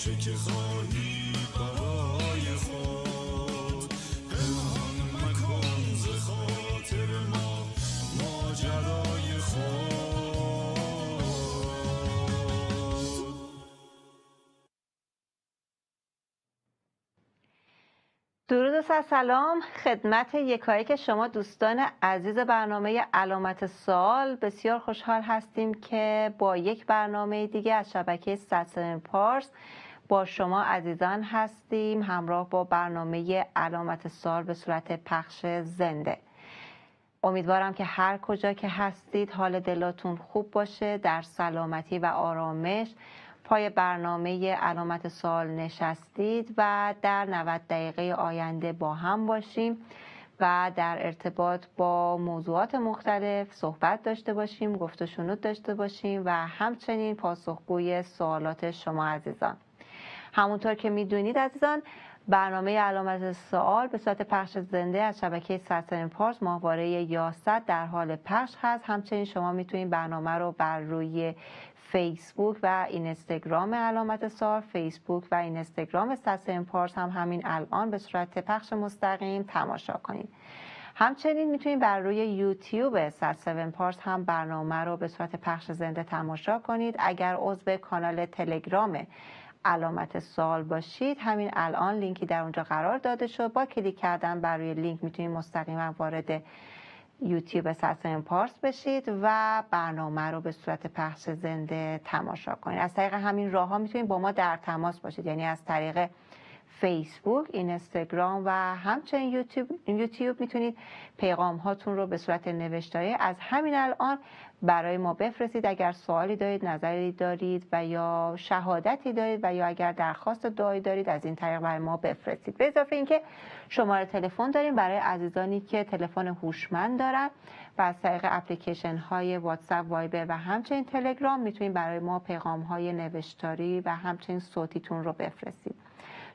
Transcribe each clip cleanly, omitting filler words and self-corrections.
چه که خواهی برای خود، پنهان مکن ز خاطر ما ماجرای خود. درود و سلام خدمت یکایک شما دوستان عزیز برنامه علامت سوال. بسیار خوشحال هستیم که با یک برنامه دیگه از شبکه 107 پارس با شما عزیزان هستیم، همراه با برنامه علامت سوال به صورت پخش زنده. امیدوارم که هر کجا که هستید حال دلاتون خوب باشه، در سلامتی و آرامش پای برنامه علامت سوال نشستید و در 90 دقیقه آینده با هم باشیم و در ارتباط با موضوعات مختلف صحبت داشته باشیم، گفت و شنود داشته باشیم و همچنین پاسخگوی سوالات شما عزیزان. همونطور که میدونید عزیزان، برنامه علامت سوال به صورت پخش زنده از شبکه 107 پارس ماهواره 11 در حال پخش هست. همچنین شما میتونید برنامه رو بر روی فیسبوک و اینستاگرام علامت سوال، فیسبوک و اینستاگرام 107 پارس هم همین الان به صورت پخش مستقیم تماشا کنید. همچنین میتونید بر روی یوتیوب 107 پارس هم برنامه رو به صورت پخش زنده تماشا کنید. اگر عضو کانال تلگرام علامت سوال باشید، همین الان لینکی در اونجا قرار داده شد. با کلیک کردن بر روی لینک میتونید مستقیما وارد یوتیوب 107 پارس بشید و برنامه رو به صورت پخش زنده تماشا کنید. از طریق همین راه ها میتونید با ما در تماس باشید، یعنی از طریق فیسبوک، اینستاگرام و همچنین یوتیوب میتونید پیغام هاتون رو به صورت نوشتاری از همین الان برای ما بفرستید. اگر سوالی دارید، نظری دارید و یا شهادتی دارید و یا اگر درخواست دعایی دارید، از این طریق برای ما بفرستید. به اضافه اینکه شماره تلفن داریم برای عزیزانی که تلفن هوشمند دارن و از طریق اپلیکیشن های واتساپ، وایبر و همچنین تلگرام میتونید برای ما پیغام های نوشتاری و همچنین صوتیتون رو بفرستید.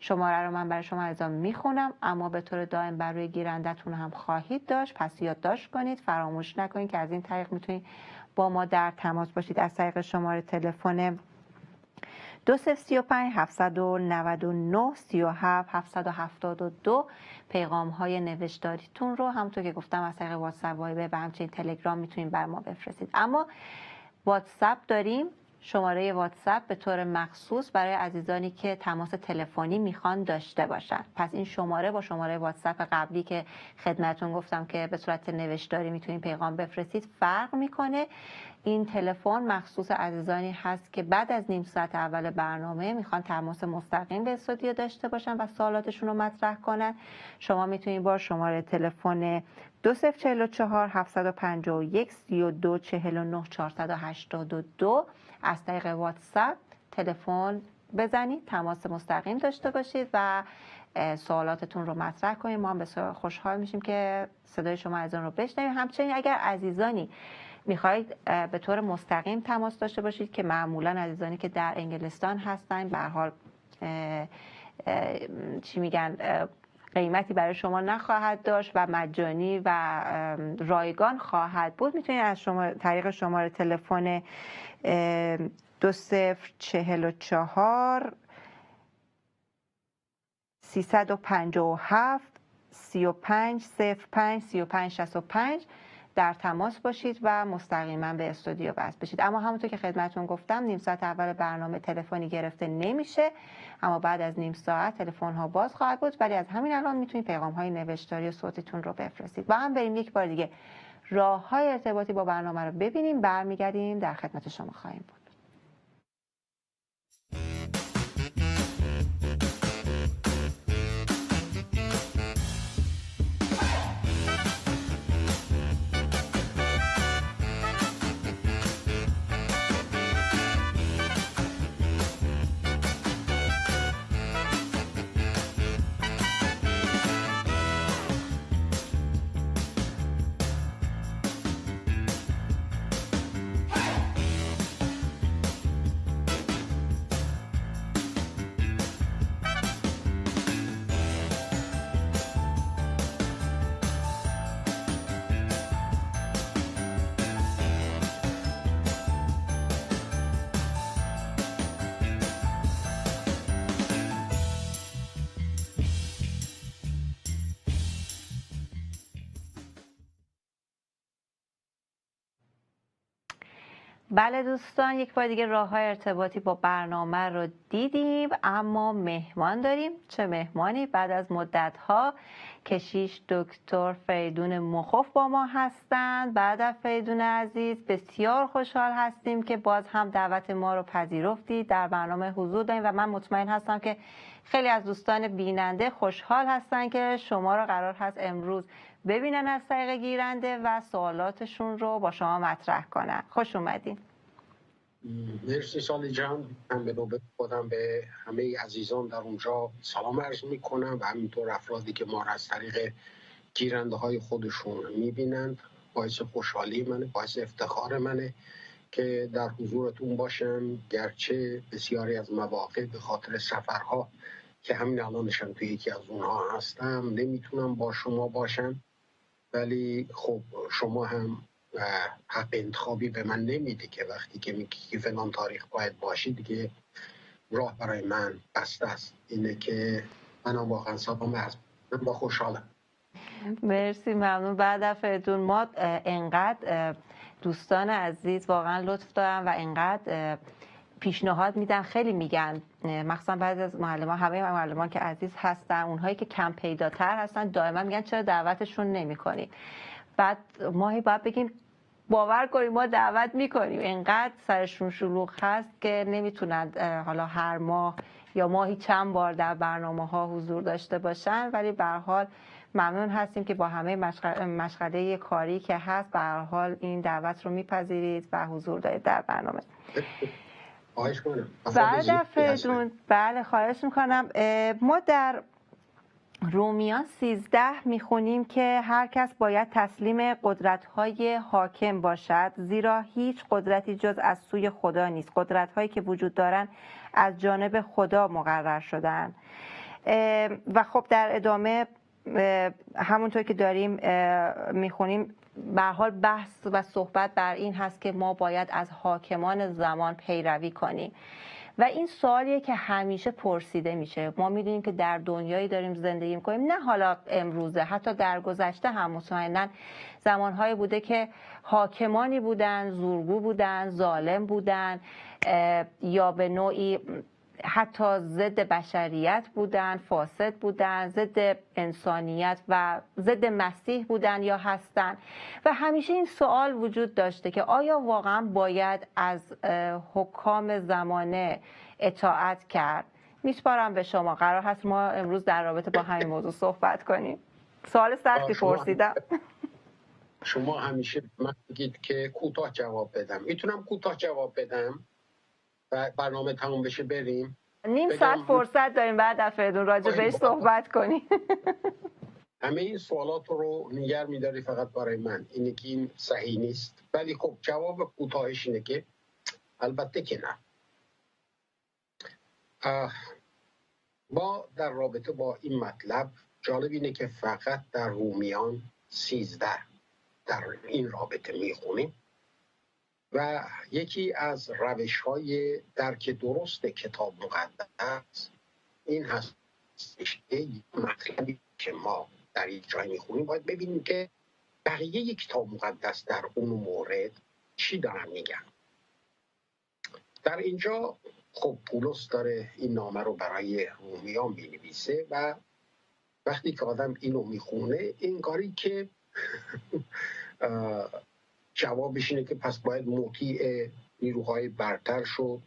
شماره رو من برای شما عزیزان میخونم، اما به طور دائم برای گیرندتون هم خواهید داشت، پس یادداشت کنید، فراموش نکنید که از این طریق میتونید با ما در تماس باشید. از طریق شماره تلفن 2035 799 37 772 پیغام های نوشتاریتون رو همونطور که گفتم از طریق واتساپ، وایبر و همچنین تلگرام میتونید بر ما بفرستید. اما واتساپ داریم، شماره واتساپ به طور مخصوص برای عزیزانی که تماس تلفنی میخوان داشته باشن. پس این شماره با شماره واتساپ قبلی که خدمتتون گفتم که به صورت نوشتاری میتونید پیغام بفرستید فرق میکنه. این تلفن مخصوص عزیزانی هست که بعد از نیم ساعت اول برنامه میخوان تماس مستقیم به استودیو داشته باشن و سوالاتشون رو مطرح کنن. شما میتونید با شماره تلفن 2044 751 32 49 482 از طریق واتساپ تلفن بزنید، تماس مستقیم داشته باشید و سوالاتتون رو مطرح کنید. ما هم بسیار خوشحال میشیم که صدای شما از اون رو بشنویم. همچنین اگر عزیزانی میخواید به طور مستقیم تماس داشته باشید که معمولا عزیزانی که در انگلستان هستن به هر حال چی میگن قیمتی برای شما نخواهد داشت و مجانی و رایگان خواهد بود، میتونید از طریق شماره تلفن 2044 357 35 05 35 65 در تماس باشید و مستقیما به استودیو وصل بشید. اما همونطور که خدمتتون گفتم نیم ساعت اول برنامه تلفنی گرفته نمیشه، اما بعد از نیم ساعت تلفن ها باز خواهد بود، ولی از همین الان میتونید پیغام های نوشتاری و صوتیتون رو بفرستید. با هم بریم یک بار دیگه راه های ارتباطی با برنامه رو ببینیم، برمیگردیم در خدمت شما خواهیم بود. بله دوستان، یک بار دیگه راه‌های ارتباطی با برنامه رو دیدیم، اما مهمان داریم. چه مهمانی؟ بعد از مدت‌ها کشیش دکتر فریدون مخوف با ما هستند. بعد فریدون عزیز بسیار خوشحال هستیم که باز هم دعوت ما رو پذیرفتید، در برنامه حضور داریم و من مطمئن هستم که خیلی از دوستان بیننده خوشحال هستن که شما رو قرار هست امروز ببینن از طریق گیرنده و سوالاتشون رو با شما مطرح کنن. خوش اومدین. مرسی سالی جان. من به نوبه خودم به همه عزیزان در اونجا سلام عرض می کنم و همینطور افرادی که ما را از طریق گیرنده های خودشون می بینند. باعث خوشحالی منه، باعث افتخار منه که در حضورتون باشم، گرچه بسیاری از مواقع به خاطر سفرها که همین الانشم توی یکی از اونها هستم نمیتونم با شما باشم، ولی خب شما هم حق انتخابی به من نمیده که وقتی که میگی که فلان تاریخ باید باشی دیگه راه برای من بسته است. اینه که من واقعا سلام عرض من با خوشحالم. مرسی، ممنون. بعد از فریدون ما انقدر دوستان عزیز واقعا لطف دارن و انقدر پیشنهاد میدن، خیلی میگن، مخصوصا بعضی از معلمان، همه معلمان که عزیز هستن، اونهایی که کم پیداتر هستن دائما میگن چرا دعوتشون نمیکنی. بعد ما باید بگیم باور کنیم ما دعوت میکنیم، انقدر سرشون شلوغ هست که نمیتونن حالا هر ماه یا ماهی چند بار در برنامه ها حضور داشته باشن، ولی به هر حال ممنون هستیم که با همه مشغله کاری که هست به هر حال این دعوت رو میپذیرید و حضور دارید در برنامه. خواهش کنم. بعد فریدون، بله خواهش میکنم. ما در رومیان 13 میخونیم که هر کس باید تسلیم قدرت‌های حاکم باشد، زیرا هیچ قدرتی جز از سوی خدا نیست. قدرت‌هایی که وجود دارند از جانب خدا مقرر شدن. و خب در ادامه همونطور که داریم میخونیم به هر حال بحث و صحبت بر این هست که ما باید از حاکمان زمان پیروی کنیم و این سوالیه که همیشه پرسیده میشه. ما میدونیم که در دنیایی داریم زندگی میکنیم، نه حالا امروزه، حتی در گذشته هم مطمئناً زمانهایی بوده که حاکمانی بودن، زورگو بودن، ظالم بودن یا به نوعی حتی ضد بشریت بودن، فاسد بودن، ضد انسانیت و ضد مسیح بودن یا هستن و همیشه این سوال وجود داشته که آیا واقعا باید از حکام زمانه اطاعت کرد؟ میسپارم به شما، قرار هست ما امروز در رابطه با همین موضوع صحبت کنیم. سوال سختی پرسیدم. شما همیشه من بگید که کوتاه جواب بدم. میتونم کوتاه جواب بدم و برنامه تموم بشه بریم. نیم ساعت فرصت داریم بعد از فریدون راجع بهش صحبت کنیم. همه این سوالات رو نگر میداری فقط برای من، اینه که این صحیح نیست، ولی خب جواب کوتاهش اینه که البته که نه. ما در رابطه با این مطلب جالب اینه که فقط در رومیان 13 در این رابطه میخونیم و یکی از روش‌های درک درست کتاب مقدس این هست که مطلبی که ما در یک جای میخونیم باید ببینیم که بقیه کتاب مقدس در اون مورد چی دارن میگن. در اینجا خب پولس داره این نامه رو برای رومیان مینویسه و وقتی که آدم اینو میخونه انگاری که جوابش اینه که پس باید مطیع نیروهای برتر شد،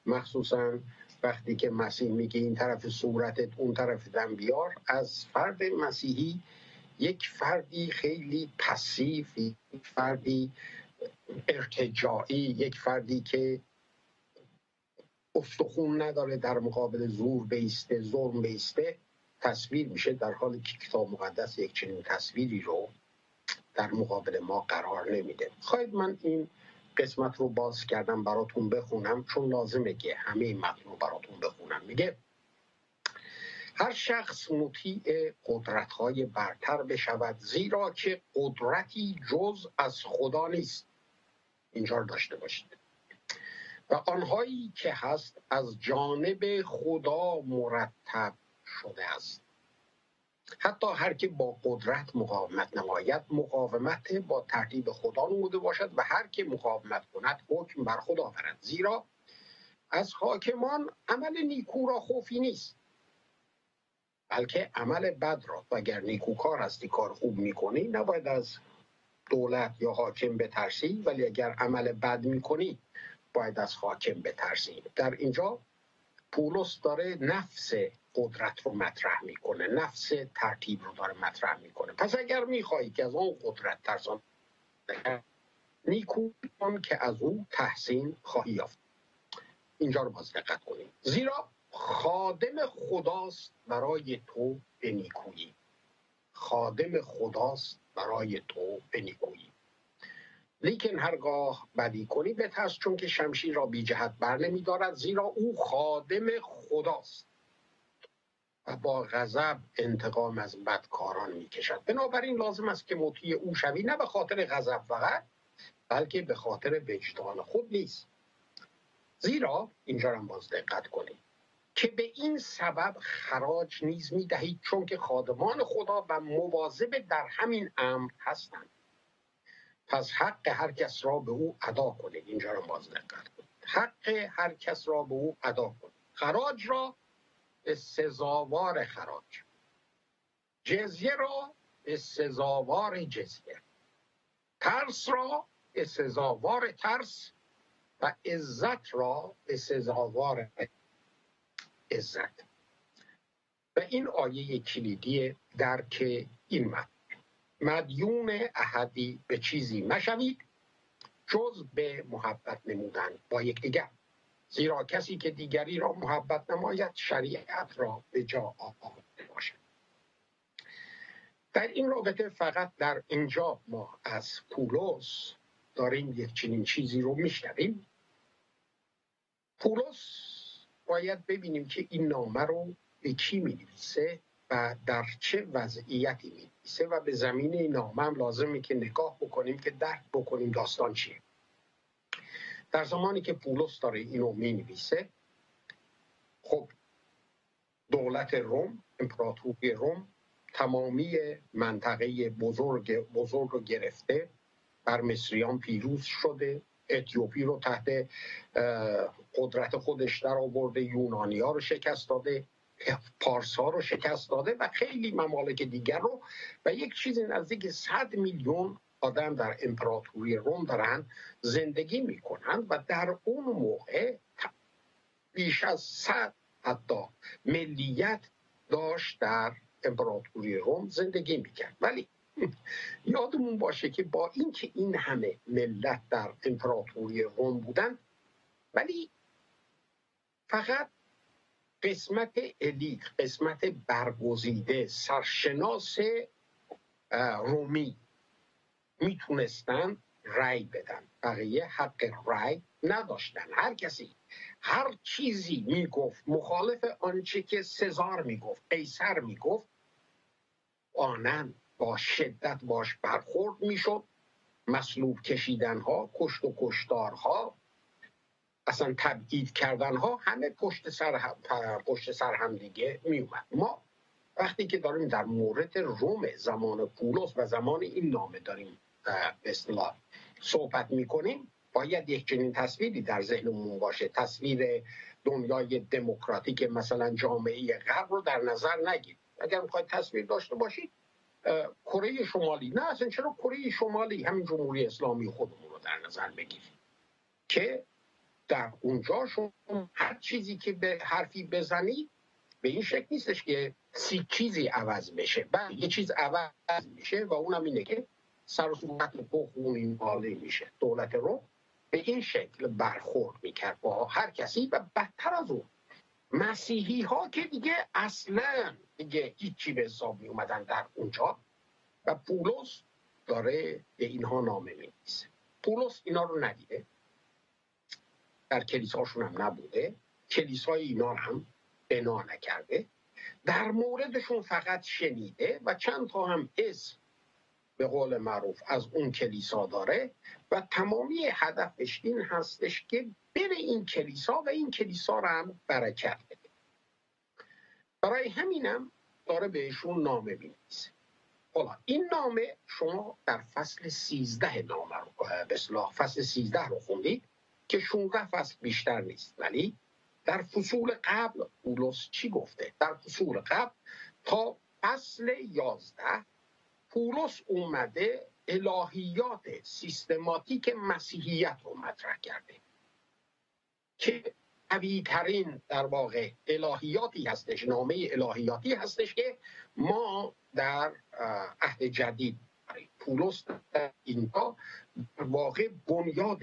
مخصوصا وقتی که مسیح میگه این طرف صورتت اون طرف دم بیار. از فرد مسیحی یک فردی خیلی پسیو، یک فردی ارتجاعی، یک فردی که استخون نداره در مقابل زور بیسته، ظلم بیسته تصویر میشه، در حالی که کتاب مقدس یک چنین تصویری رو در مقابل ما قرار نمیده. خواهید من این قسمت رو باز کردم براتون بخونم چون لازمه که همه این متن رو براتون بخونم. میگه هر شخص مطیع قدرت‌های برتر بشود، زیرا که قدرتی جز از خدا نیست. اینجا رو داشته باشید. و آنهایی که هست از جانب خدا مرتب شده است. حتی هر که با قدرت مقاومت نماید مقاومت با ترتیب خدا نموده باشد و هر که مقاومت کند حکم بر خود آورد. زیرا از حاکمان عمل نیکو را خوفی نیست، بلکه عمل بد را. و اگر نیکوکار هستی، کار خوب میکنی، نباید از دولت یا حاکم بترسی، ولی اگر عمل بد میکنی باید از حاکم بترسی. در اینجا پولس داره نفس قدرت رو مطرح میکنه، نفس ترتیب رو داره مطرح میکنه. پس اگر میخوایی که از اون قدرت ترسان نیکو کن که از او تحسین خواهی یافت. اینجا رو باز دقت کنید. زیرا خادم خداست برای تو به نیکویی. خادم خداست برای تو به نیکویی. لیکن هرگاه بدی کنی بترس، چون که شمشیر را بی جهت بر نمی دارد، زیرا او خادم خداست و با غضب انتقام از بدکاران می کشد. بنابراین لازم است که مطیع او شوی، نه به خاطر غضب فقط، بلکه به خاطر وجدان خود نیست. زیرا اینجا هم باز دقت کنید که به این سبب خراج نیز می دهید، چون که خادمان خدا و مواظب در همین امر هستند. پس حق هر کس را به او ادا کنید. اینجا رو باز دقت کنید. حق هر کس را به او ادا کنید. خراج را به سزاوار خراج، جزیه را به سزاوار جزیه، ترس را به سزاوار ترس و عزت را به سزاوار عزت. و این آیه کلیدی درک این متن: مدیون احدی به چیزی مشوید جز به محبت نمودن با یکدیگر، زیرا کسی که دیگری را محبت نماید شریعت را به جا آورده باشد. در این رابطه فقط در اینجا ما از پولس داریم یک چنین چیزی رو میشنویم. پولس باید ببینیم که این نامه رو به کی می‌نویسه و در چه وضعیتی می‌نویسه و به زمینه این نامه هم لازمه که نگاه بکنیم که درک بکنیم داستان چیه. در زمانی که پولس داره اینو می‌نویسه، خب دولت روم، امپراتوری روم تمامی منطقه بزرگ رو گرفته، بر مصریان پیروز شده، اتیوپی رو تحت قدرت خودش در آورده، یونانی ها رو شکست داده، پارس ها رو شکست داده و خیلی ممالک دیگر رو، و یک چیزی نزدیک 100 میلیون آدم در امپراتوری روم دارن زندگی میکنن و در اون موقع بیش از 100 حتی ملیت داشت در امپراتوری روم زندگی میکرد. ولی یادمون باشه که با اینکه این همه ملت در امپراتوری روم بودن، ولی فقط قسمت الیت، قسمت برگزیده، سرشناس رومی میتونستن رأی بدن، بقیه حق رأی نداشتن. هر کسی هر چیزی میگفت مخالف آنچه که سزار میگفت، قیصر میگفت، آنن با شدت باش برخورد میشد. مصلوب کشیدنها، کشت و کشتارها، اصلا تبعید کردنها، همه پشت سر هم دیگه میومد. ما وقتی که داریم در مورد روم زمان پولس و زمان این نامه داریم به اصطلاح صحبت میکنیم، باید یک چنین تصویری در ذهنمون باشه. تصویر دنیای دموکراتیک مثلا جامعه غرب رو در نظر نگیرید. اگر میخواید تصویر داشته باشید کره شمالی، نه اصلا چرا کره شمالی، همین جمهوری اسلامی خودمون رو در نظر بگیرید که در اونجا شما هر چیزی که به حرفی بزنید به این شکل نیستش که 30 چیزی عوض بشه، بعد یه چیز عوض میشه و اونم اینه که سر و صورت تو خونین حاله میشه. دولت رو به این شکل برخورد میکرد با هر کسی و بدتر از اون مسیحی ها که دیگه اصلا دیگه هیچی به حساب می اومدن در اونجا. و پولس داره به اینها نامه می‌نویسه. پولس اینا رو ندیده، در کلیساشون هم نبوده، کلیسای اینا هم بنا نکرده، در موردشون فقط شنیده و چند تا هم اسم به قول معروف از اون کلیسا داره و تمامی هدفش این هستش که بره این کلیسا و این کلیسا رو هم برکت بده. برای همینم داره بهشون نامه می‌نویسه. حالا این نامه شما در فصل 13 نامه رو به اصطلاح فصل 13 رو خوندید که 16 فصل بیشتر نیست، ولی در فصول قبل پولس چی گفته؟ در فصول قبل تا فصل 11 پولس اومده الهیات سیستماتیک مسیحیت رو مطرح کرده که قوی‌ترین در واقع الهیاتی هستش، نامه الهیاتی هستش که ما در عهد جدید داریم. پولس در اینجا در واقع بنیاد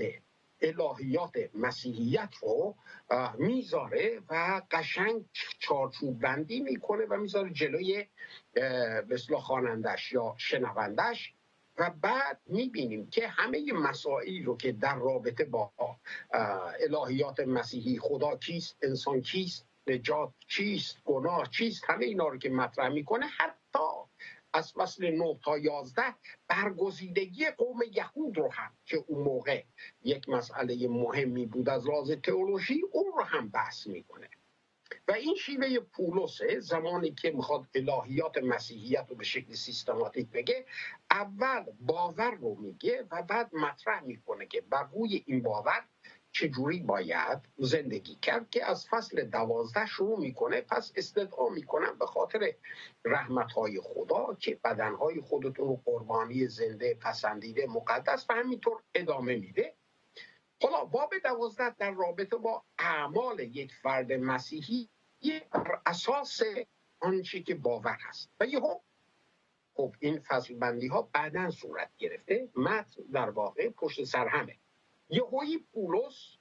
الهیات مسیحیت رو میذاره و قشنگ چارچوب بندی میکنه و میذاره جلوی به اصطلاح خوانندش یا شنوندش و بعد میبینیم که همه مسائلی رو که در رابطه با الهیات مسیحی، خدا کیست، انسان کیست، نجات چیست، گناه چیست، همه اینا رو که مطرح میکنه، حتی از فصل 9 تا 11 برگزیدگی قوم یهود رو هم که اون موقع یک مسئله مهمی بود از لحاظ تئولوژی، اون رو هم بحث میکنه. و این شیوه پولسه زمانی که میخواد الهیات مسیحیت رو به شکل سیستماتیک بگه، اول باور رو میگه و بعد مطرح میکنه که بر روی این باور چجوری باید زندگی کرد که از فصل 12 شروع میکنه. پس استدعا میکنم به خاطر رحمتهای خدا که بدنهای خودتون رو قربانی زنده پسندیده مقدس و همینطور ادامه میده. حالا باب 12 در رابطه با اعمال یک فرد مسیحی بر اساس آنچه که باور هست و یهو خب این فصل بندی ها بعداً صورت گرفته، متن در واقع پشت سر همه. یهویی پولس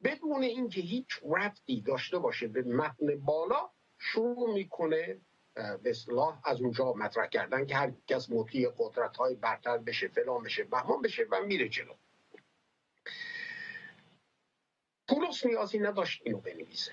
بدون اینکه هیچ ربطی داشته باشه به متن بالا شروع میکنه به اصطلاح از اونجا مطرح کردن که هر کس مطیع قدرت های برتر بشه، فلان بشه، بهمان بشه و میره جلو. پولس نیازی نداشت اینو بنویسه،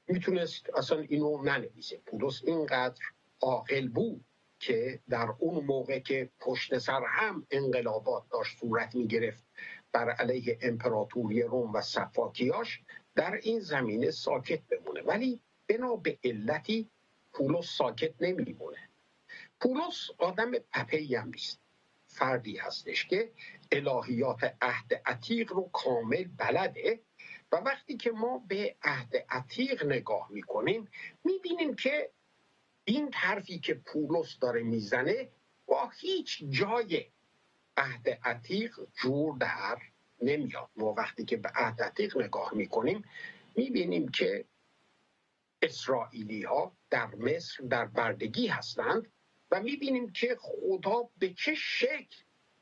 میتونست اصلا اینو ننویسه. پولس اینقدر عاقل بود که در اون موقع که پشت سر هم انقلابات داشت صورت میگرفت بر علیه امپراتوری روم و صفاکیاش، در این زمینه ساکت بمونه. ولی بنا به علتی پولس ساکت نمیمونه. پولس آدم پپه‌ای هم نیست، فردی هستش که الهیات عهد عتیق رو کامل بلده و وقتی که ما به عهد عتیق نگاه میکنیم میبینیم که این حرفی که پولس داره میزنه با هیچ جای عهد عتیق جور در نمیاد. ما وقتی که به عهد عتیق نگاه میکنیم میبینیم که اسرائیلی ها در مصر در بردگی هستند و میبینیم که خدا به چه شکل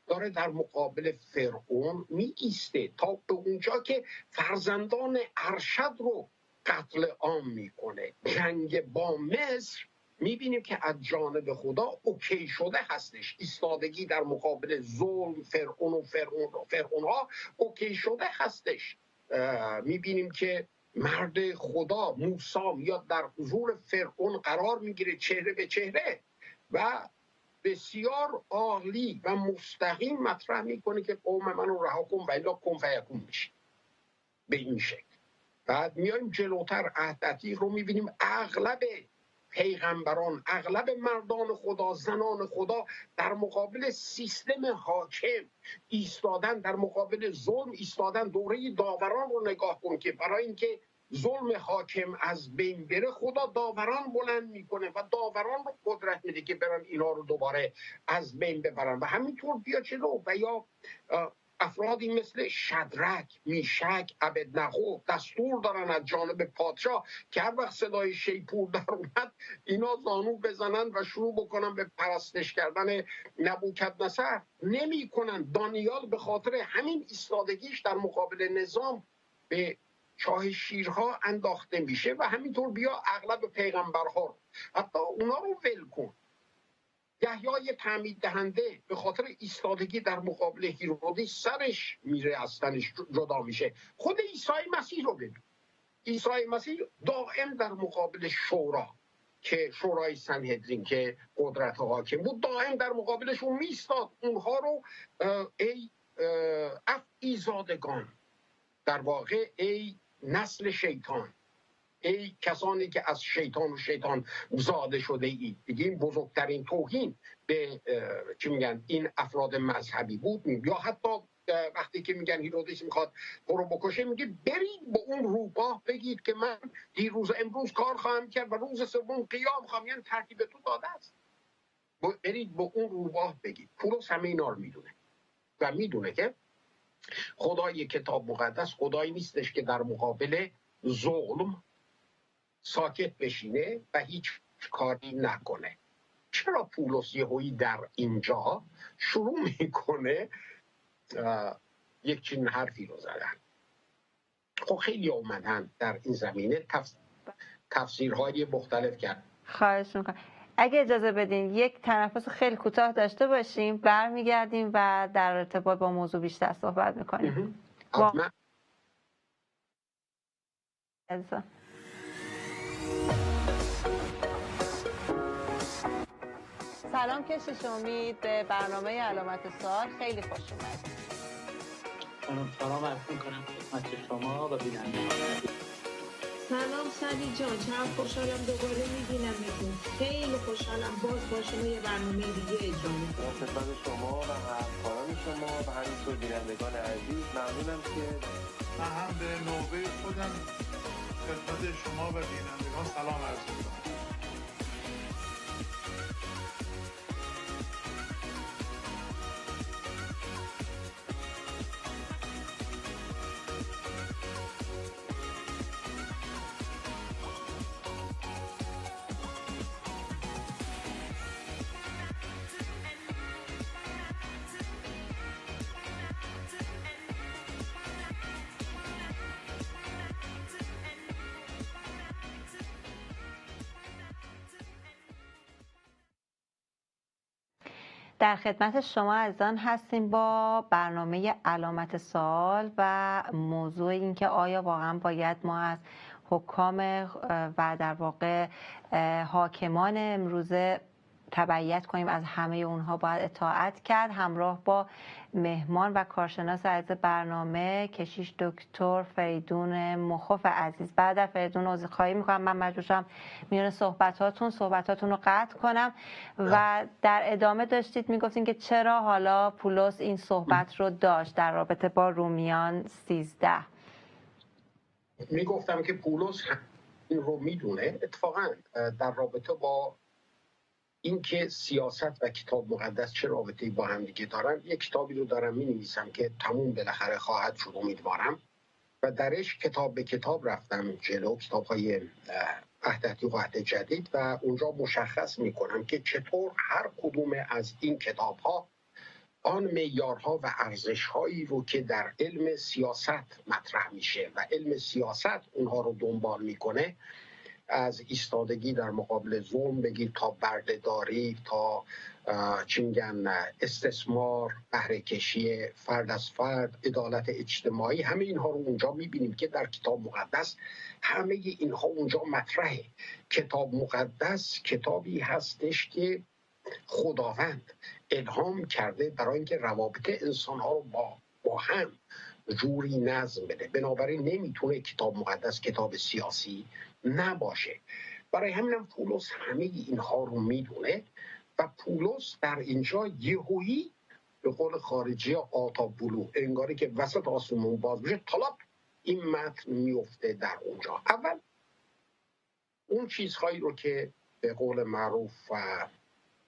داره در مقابل فرعون می ایسته تا به اونجا که فرزندان ارشد رو قتل عام میکنه. جنگ با مصر میبینیم که از جانب خدا اوکی شده هستش، ایستادگی در مقابل ظلم فرعون ها اوکی شده هستش. میبینیم که مرد خدا موسی میاد در حضور فرعون قرار میگیره چهره به چهره و بسیار عالی و مستقیم مطرح میکنه که قوم منو رها کن و الا کن فیکون میشه به این شکل. بعد میایم جلوتر عهد عتیق رو میبینیم اغلب پیغمبران، اغلب مردان خدا، زنان خدا در مقابل سیستم حاکم ایستادن، در مقابل ظلم ایستادن. دوره داوران رو نگاه کن که برای اینکه ظلم حاکم از بین بره خدا داوران بلند میکنه و داوران رو قدرت میده که برن اینا رو دوباره از بین ببرن و همینطور بیا جلو. و یا افرادی مثل شدرک، میشک، عبدنغو دستور دارن از جانب پادشاه که هر وقت صدای شیپور در اومد اینا زانو بزنن و شروع بکنن به پرستش کردن نبوکدنصر. نمی کنن. دانیال به خاطر همین ایستادگیش در مقابل نظام به چاه شیرها انداخته میشه و همینطور بیا اغلب پیغمبرها رو، حتی اونا رو ول کن. یحیای تعمید دهنده به خاطر ایستادگی در مقابل هیرودیس سرش میره از تنش جدا میشه. خود عیسی مسیح رو ببین، عیسی مسیح دائم در مقابل شورا که شورای سنهدرین که قدرت حاکم بود دائم در مقابلشون میستاد. اونها رو ای افعی زادگان، در واقع ای نسل شیطان، ای کسانی که از شیطان و شیطان زاده شده اید. دیگه این بزرگترین توهین به چی میگن این افراد مذهبی بود. یا حتی وقتی که میگن هیرودیس میخواد تو رو بکشه، میگه برید به اون روباه بگید که من دیروز امروز کار خواهم کرد و روز سوم قیام خواهم. یعنی ترتیب تو داده است، برید به اون روباه بگید. پولس همه اینا رو میدونه و میدونه که خدای کتاب مقدس خدایی نیستش که در مقابل ظلم ساکت بشینه و هیچ کاری نکنه. چرا پولس یهویی در اینجا شروع میکنه یک چنین حرفی رو زدن؟ خب خیلی اومدن در این زمینه تفسیرهای مختلف کرد. خواهش میکنم اگه اجازه بدین یک تنفس خیلی کوتاه داشته باشیم، برمیگردیم و در ارتباط با موضوع بیشتر صحبت میکنیم. سلام کشیش امید، به برنامه علامت سوال خیلی خوش اومدید. سلام عرض می‌کنم خدمت شما و بینندگان. سلام سعدی جان، چقدر خوشحالم دوباره می‌بینمتون. خیلی خوشحالم باز با شما یه برنامه دیگه اجرا می‌کنم. خدمت شما و همکاران شما و همینطور بینندگان عزیز ممنونم که من هم به نوبه خودم خدمت شما و بینندگان سلام عرض می‌کنم. در خدمت شما عزیزان هستیم با برنامه علامت سوال و موضوع این که آیا واقعا باید ما از حکام و در واقع حاکمان امروزه تبعیت کنیم، از همه اونها باید اطاعت کرد. همراه با مهمان و کارشناس عزیز برنامه کشیش دکتر فریدون مخوف عزیز. بعد از فریدون عذرخواهی میکنم، من مجبورم میون صحبتاتون رو قطع کنم. و در ادامه داشتید میگفتین که چرا حالا پولس این صحبت رو داشت در رابطه با رومیان 13. میگفتم که پولس این رو میدونه. اتفاقا در رابطه با اینکه سیاست و کتاب مقدس چه رابطه‌ای با هم دیگه دارن، یک کتابی رو دارم می‌نویسم که تموم بالاخره خواهد شد امیدوارم، و درش کتاب به کتاب رفتم جلو، کتاب‌های عهد عتیق و عهد جدید، و اونجا مشخص می‌کنم که چطور هر کدوم از این کتاب‌ها آن معیارها و ارزش‌هایی رو که در علم سیاست مطرح میشه و علم سیاست اونها رو دنبال میکنه، از ایستادگی در مقابل ظلم بگیر تا بردهداری، تا چی میگن استثمار، بهره کشی فرد از فرد، عدالت اجتماعی، همه اینها رو اونجا میبینیم که در کتاب مقدس همه اینها اونجا مطرحه. کتاب مقدس کتابی هستش که خداوند الهام کرده برای اینکه روابط انسان‌ها رو با هم جوری نظم بده. بنابراین نمیتونه کتاب مقدس کتاب سیاسی نباشه. برای همینم پولس همه اینها رو میدونه و پولس در اینجا یهویی به قول خارجی آتا بلو، انگاری که وسط آسمون باز میشه، طلب این متن میفته در اونجا. اول اون چیزهایی رو که به قول معروف و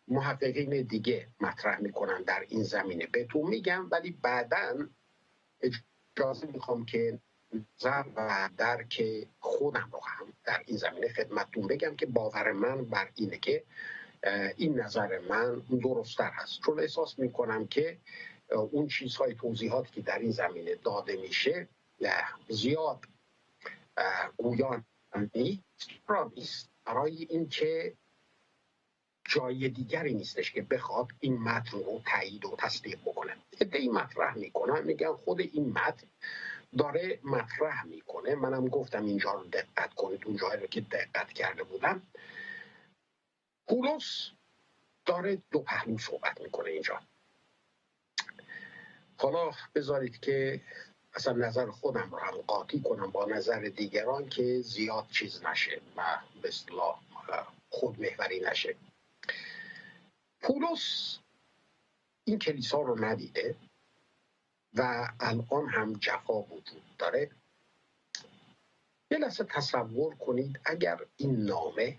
محققین دیگه مطرح میکنن در این زمینه بهتون میگم، ولی بعداً اجازه میخوام که نظر و درک خودم رو هم در این زمینه خدمتتون بگم که باور من بر اینه که این نظر من درست‌تر هست، چون احساس میکنم که اون چیزهای توضیحاتی که در این زمینه داده میشه زیاد گویان نیست برای اینکه جای دیگری نیستش که بخواد این متن رو تایید و تصدیق بکنه. ادعی مطرح میکنن، میگن خود این متن داره مطرح میکنه. منم گفتم اینجا رو دقت کنید، اون جایی رو که دقت کرده بودم. پولس داره دو پهلو صحبت میکنه اینجا. حالا بذارید که اصلا نظر خودم رو هم قاطی کنم با نظر دیگران که زیاد چیز نشه و به اصطلاح خودمحوری نشه. پولس این کلیسا رو ندیده و الان هم جفا وجود داره. یه لحظه تصور کنید اگر این نامه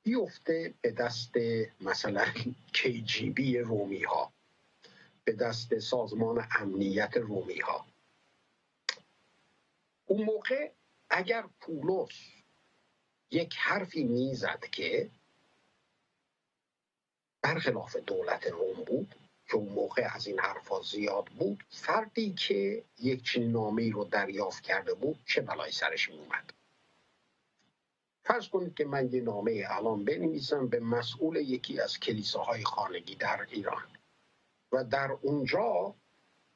بیفته به دست مثلا KGB رومی ها، به دست سازمان امنیت رومی ها، اون موقع اگر پولس یک حرفی میزد که برخلاف دولت روم بود که اون موقع از این حرفا زیاد بود، فردی که یک چنین نامه‌ای رو دریافت کرده بود چه بلایی سرش می اومد؟ فرض کنید که من یه نامه الان بنویسم به مسئول یکی از کلیساهای خانگی در ایران و در اونجا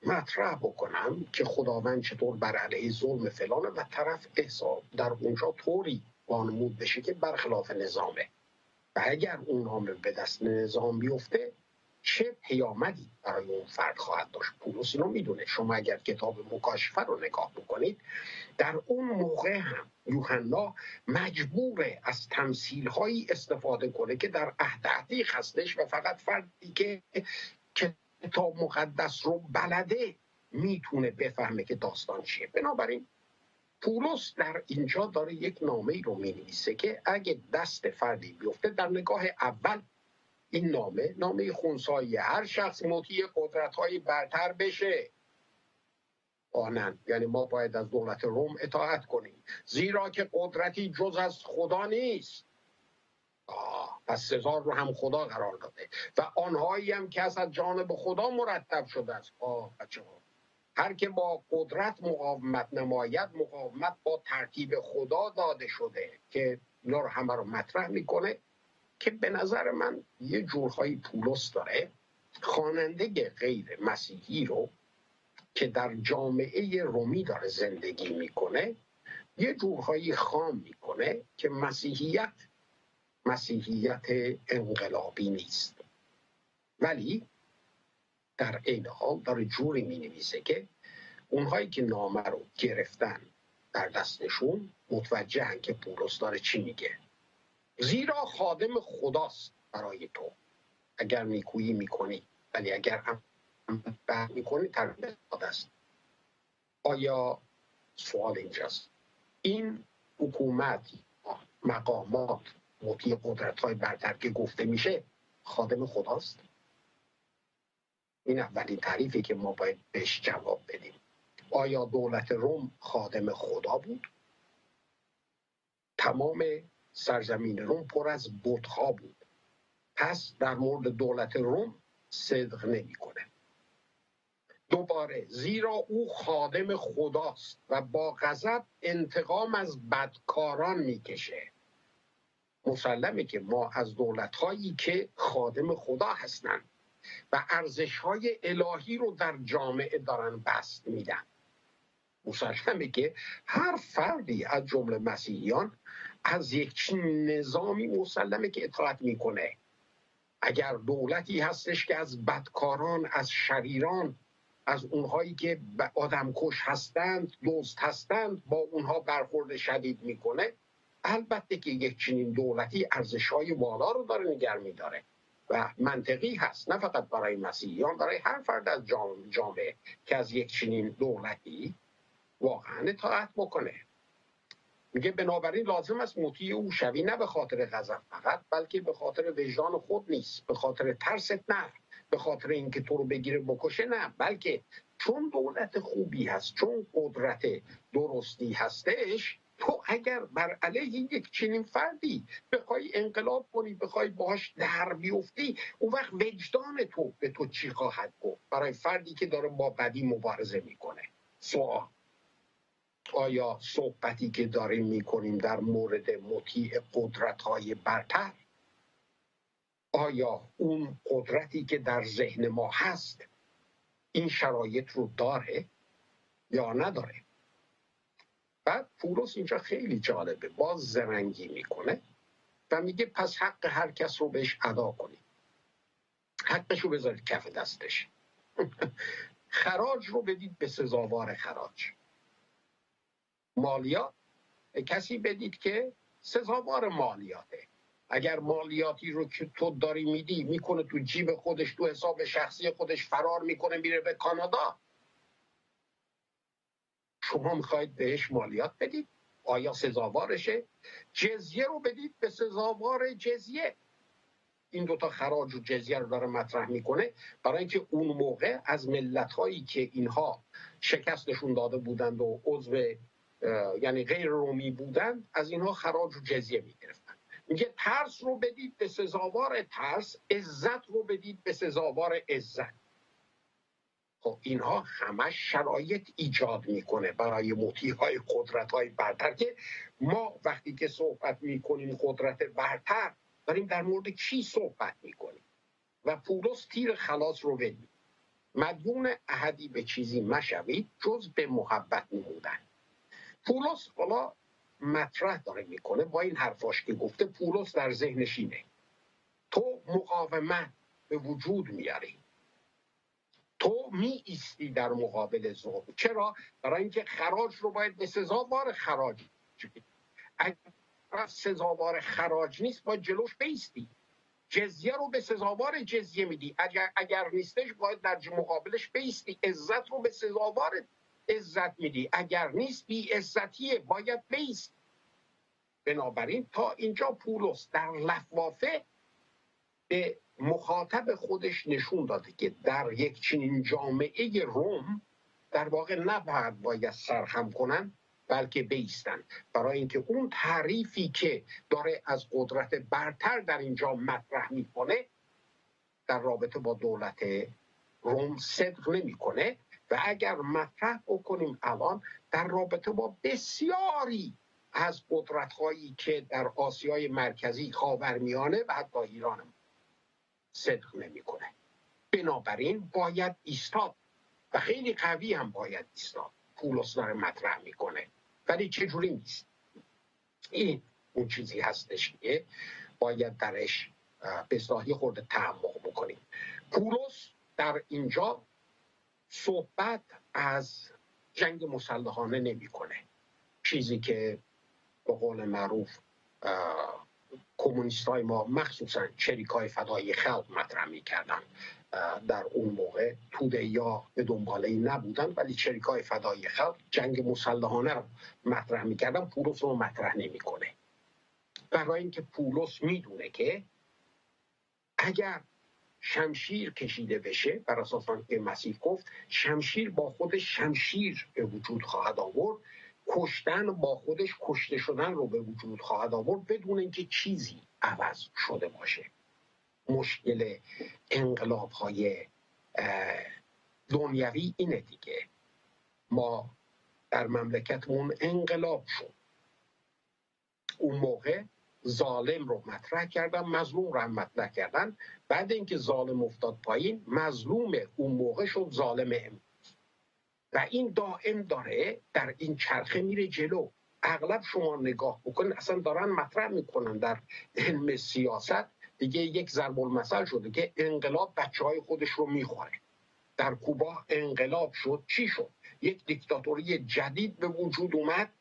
مطرح بکنم که خداوند چطور بر علیه ظلم فلانه و طرف حساب در اونجا طوری وانمود بشه که برخلاف نظامه و اگر اون نامه به دست نظام بیفته چه پیامدی برای اون فرد خواهد داشت. پولس اینو میدونه. شما اگر کتاب مکاشفه رو نگاه بکنید در اون موقع هم یوحنا مجبوره از تمثیل‌هایی استفاده کنه که در عهد عتیق هستش و فقط فردی که کتاب مقدس رو بلده میتونه بفهمه که داستان چیه. بنابراین پولس در اینجا داره یک نامه‌ای رو می‌نویسه که اگه دست فردی بیفته در نگاه اول این نامه خونسایی هر شخص مطیع قدرت‌های برتر بشه. آنن یعنی ما باید از دولت روم اطاعت کنیم زیرا که قدرتی جز از خدا نیست. پس سزار رو هم خدا قرار داده و آنهایی هم که از جانب خدا مرتب شده است. بچه‌ها هر که با قدرت مقاومت نماید مقاومت با ترتیب خدا داده شده که اینا رو همه رو مطرح میکنه که به نظر من یه جورهایی پولس داره خواننده غیر مسیحی رو که در جامعه رومی داره زندگی میکنه یه جورهایی خام میکنه که مسیحیت انقلابی نیست، ولی در عین حال داره جوری مینویسه که اونهایی که نامه رو گرفتن در دستشون متوجهن که پولس داره چی میگه. زیرا خادم خداست برای تو اگر نیکویی میکنی، ولی اگر بد میکنی تربیت است. آیا سوال اینجاست این حکومت مقامات مطیع قدرت‌های برتر که گفته میشه خادم خداست؟ این اولین تعریفی که ما باید بهش جواب بدیم. آیا دولت روم خادم خدا بود؟ تمام سرزمین روم پر از بت‌ها بود، پس در مورد دولت روم صدق نمی‌کنه. دوباره زیرا او خادم خداست و با غضب انتقام از بدکاران میکشه. مسلمه که ما از دولت‌هایی که خادم خدا هستند و ارزش‌های الهی رو در جامعه دارن بسط میدن، مسلمه که هر فردی از جمله مسیحیان از یک نظامی مسلمه که اطاعت میکنه. اگر دولتی هستش که از بدکاران، از شریران، از اونهایی که آدمکش هستند، دزد هستند، با اونها برخورد شدید میکنه، البته که یک چنین دولتی ارزش‌های بالا رو داره نگه می‌داره و منطقی هست، نه فقط برای مسیحیان، برای هر فرد از جامعه که از یک چنین دولتی واقعا اطاعت بکنه. میگه بنابراین لازم است مطیع او شوی، نه به خاطر غضب فقط، بلکه به خاطر وجدان خود نیست، به خاطر ترست نه، به خاطر اینکه تو رو بگیره بکشه نه، بلکه چون دولت خوبی هست، چون قدرت درستی هستش، تو اگر بر علیه یک چنین فردی بخوای انقلاب کنی، بخوای باهاش در بیفتی، اون وقت وجدان تو به تو چی خواهد گفت برای فردی که داره با بدی مبارزه میکنه؟ سوال: آیا صحبتی که داریم میکنیم در مورد مطیع قدرت‌های برتر، آیا اون قدرتی که در ذهن ما هست این شرایط رو داره یا نداره؟ بعد پولس اینجا خیلی جالبه، باز زرنگی میکنه و میگه پس حق هر کس رو بهش ادا کنید، حقش رو بذارید کف دستش. خراج رو بدید به سزاوار خراج. مالیات کسی بدید که سزاوار مالیاته. اگر مالیاتی رو که تو داری میدی میکنه تو جیب خودش، تو حساب شخصی خودش فرار میکنه میره به کانادا، شما میخواید بهش مالیات بدید؟ آیا سزاوارشه؟ جزیه رو بدید به سزاوار جزیه. این دوتا خراج و جزیه رو داره مطرح میکنه برای اینکه اون موقع از ملت‌هایی که اینها شکستشون داده بودند و عضو یعنی غیر رومی بودند، از اینها خراج و جزیه میگرفتن. میگه ترس رو بدید به سزاوار ترس، عزت رو بدید به سزاوار عزت. خب اینها همش شرایط ایجاد میکنه برای مطیعهای قدرت‌های برتر که ما وقتی که صحبت میکنیم قدرت برتر داریم در مورد کی صحبت میکنیم. و پولس تیر خلاص رو بدید: مدیون احدی به چیزی مشوید جز به محبت نمودن. پولس حالا مطرح داره میکنه با این حرفاش که گفته. پولس در ذهنش اینه: تو مقاومت به وجود میاری، تو می ایستی در مقابل ظلم. چرا؟ برای اینکه خراج رو باید به سزاوار خراج بدی. اگر سزاوار خراج نیست باید جلوش بیستی. جزیه رو به سزاوار جزیه میدی، اگر نیستش باید در مقابلش بیستی. عزت رو به سزاوار عزت میدی، اگر نیست بی عزتیه، باید بیست. بنابراین تا اینجا پولس در لفافه به مخاطب خودش نشون داده که در یک چنین جامعه روم در واقع نباید باید سرخم کنن بلکه بیستن، برای اینکه اون تعریفی که داره از قدرت برتر در اینجا مطرح میکنه در رابطه با دولت روم صدق نمیکنه. و اگر مطرح بکنیم الان در رابطه با بسیاری از قدرت‌هایی که در آسیای مرکزی، خاورمیانه و حتی ایران صدق نمیکنه. بنابراین باید ایستاد و خیلی قوی هم باید ایستاد. پولس داره مطرح میکنه ولی چجوری نیست. این اون چیزی هستش که باید درش به اصطلاح خورده تعمق بکنیم. پولس در اینجا صحبت از جنگ مسلحانه نمیکنه، چیزی که به قول معروف کمونیستای ما مخصوصا چریکای فدای خلق مطرح میکردن. در اون موقع توده یا به دنباله ای نبودن ولی چریکای فدای خلق جنگ مسلحانه رو مطرح میکردن. پولس رو مطرح نمیکنه برای اینکه پولس میدونه که اگر شمشیر کشیده بشه، بر اساس آنکه مسیح گفت شمشیر با خودش شمشیر به وجود خواهد آورد، کشتن با خودش کشته شدن رو به وجود خواهد آورد بدون اینکه چیزی عوض شده باشه. مشکل انقلاب‌های دنیوی اینه دیگه. ما در مملکتمون انقلاب شد، اون موقع ظالم رو مطرح کردن، مظلوم رو هم مطرح کردن. بعد اینکه ظالم افتاد پایین، مظلوم اون موقع شد ظالم امروز و این دائم داره در این چرخه میره جلو. اغلب شما نگاه بکنید اصلا دارن مطرح میکنن در علم سیاست دیگه یک ضرب المثل شده که انقلاب بچهای خودش رو میخوره. در کوبا انقلاب شد، چی شد؟ یک دیکتاتوری جدید به وجود اومد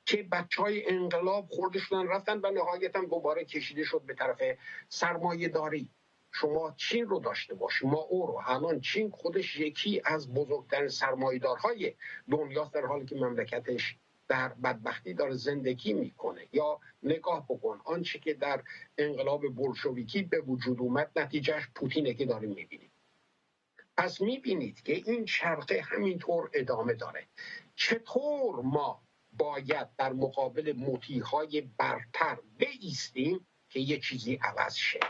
که بچهای انقلاب خورده شدن رفتن و نهایتاً دوباره کشیده شد به طرف سرمایه داری. شما چین رو داشته باش، ما او رو. الان چین خودش یکی از بزرگترین سرمایه‌دارهای دنیاست در حالی که مملکتش در بدبختی داره زندگی میکنه. یا نگاه بکن آنچه که در انقلاب بولشویکی به وجود اومد نتیجهش پوتینه که داریم میبینید. پس میبینید که این چرخه همینطور ادامه داره. چطور ما باید در مقابل مطیعهای برتر بایستیم که یه چیزی عوض شه،